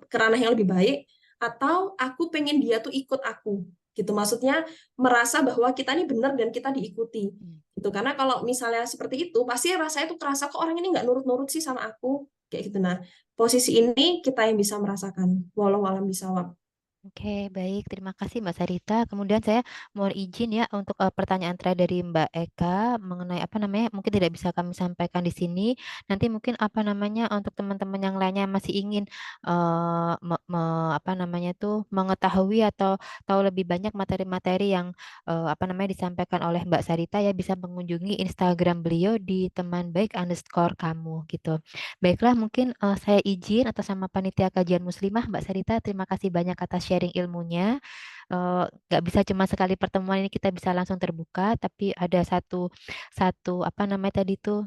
ke ranah yang lebih baik, atau aku pengen dia tuh ikut aku gitu. Maksudnya merasa bahwa kita ini benar dan kita diikuti gitu. Karena kalau misalnya seperti itu, pasti rasanya tuh terasa kok orang ini nggak nurut-nurut sih sama aku kayak gitu. Nah, posisi ini kita yang bisa merasakan, walau alam bisawab. Oke, baik. Terima kasih Mbak Sarita. Kemudian saya mohon izin ya untuk pertanyaan terakhir dari Mbak Eka mengenai apa namanya, mungkin tidak bisa kami sampaikan di sini. Nanti mungkin apa namanya untuk teman-teman yang lainnya masih ingin apa namanya tuh mengetahui atau tahu lebih banyak materi-materi yang apa namanya disampaikan oleh Mbak Sarita ya bisa mengunjungi Instagram beliau di temanbaik_kamu gitu. Baiklah, mungkin saya izin atas nama panitia kajian muslimah, Mbak Sarita, terima kasih banyak atas sharing ilmunya. Nggak bisa cuma sekali pertemuan ini kita bisa langsung terbuka, tapi ada satu satu apa namanya tadi tuh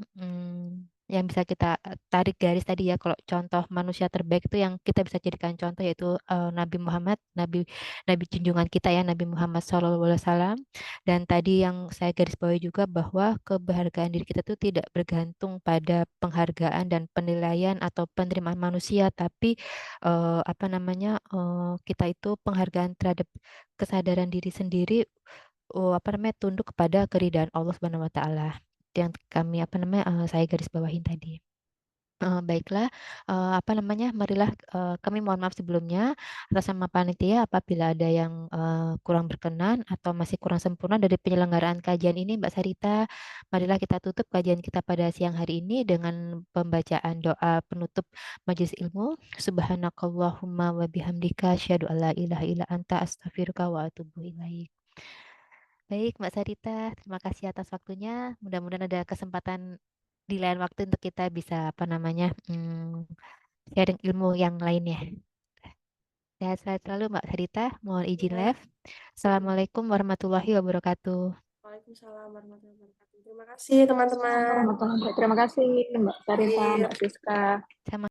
yang bisa kita tarik garis tadi ya. Kalau contoh manusia terbaik itu yang kita bisa jadikan contoh yaitu Nabi Muhammad, Nabi Nabi junjungan kita ya, Nabi Muhammad SAW. Dan tadi yang saya garis bawahi juga bahwa kebahagiaan diri kita itu tidak bergantung pada penghargaan dan penilaian atau penerimaan manusia, tapi apa namanya kita itu penghargaan terhadap kesadaran diri sendiri, apa namanya tunduk kepada keridhaan Allah Subhanahu Wa Taala yang kami apa namanya saya garis bawahin tadi. Baiklah, apa namanya, marilah kami mohon maaf sebelumnya atas nama panitia apabila ada yang kurang berkenan atau masih kurang sempurna dari penyelenggaraan kajian ini, Mbak Sarita. Marilah kita tutup kajian kita pada siang hari ini dengan pembacaan doa penutup majelis ilmu. Subhanakallahumma wa bihamdika asyhadu alla ilaha illa anta astaghfiruka wa atubu ilaik. Baik, Mbak Sarita, terima kasih atas waktunya. Mudah-mudahan ada kesempatan di lain waktu untuk kita bisa apa namanya sharing ilmu yang lainnya. Sehat-sehat selalu Mbak Sarita. Mohon izin Ya, live. Assalamualaikum warahmatullahi wabarakatuh. Waalaikumsalam warahmatullahi wabarakatuh. Terima kasih teman-teman. Terima kasih Mbak Sarita, Mbak Akhir. Siska. Sama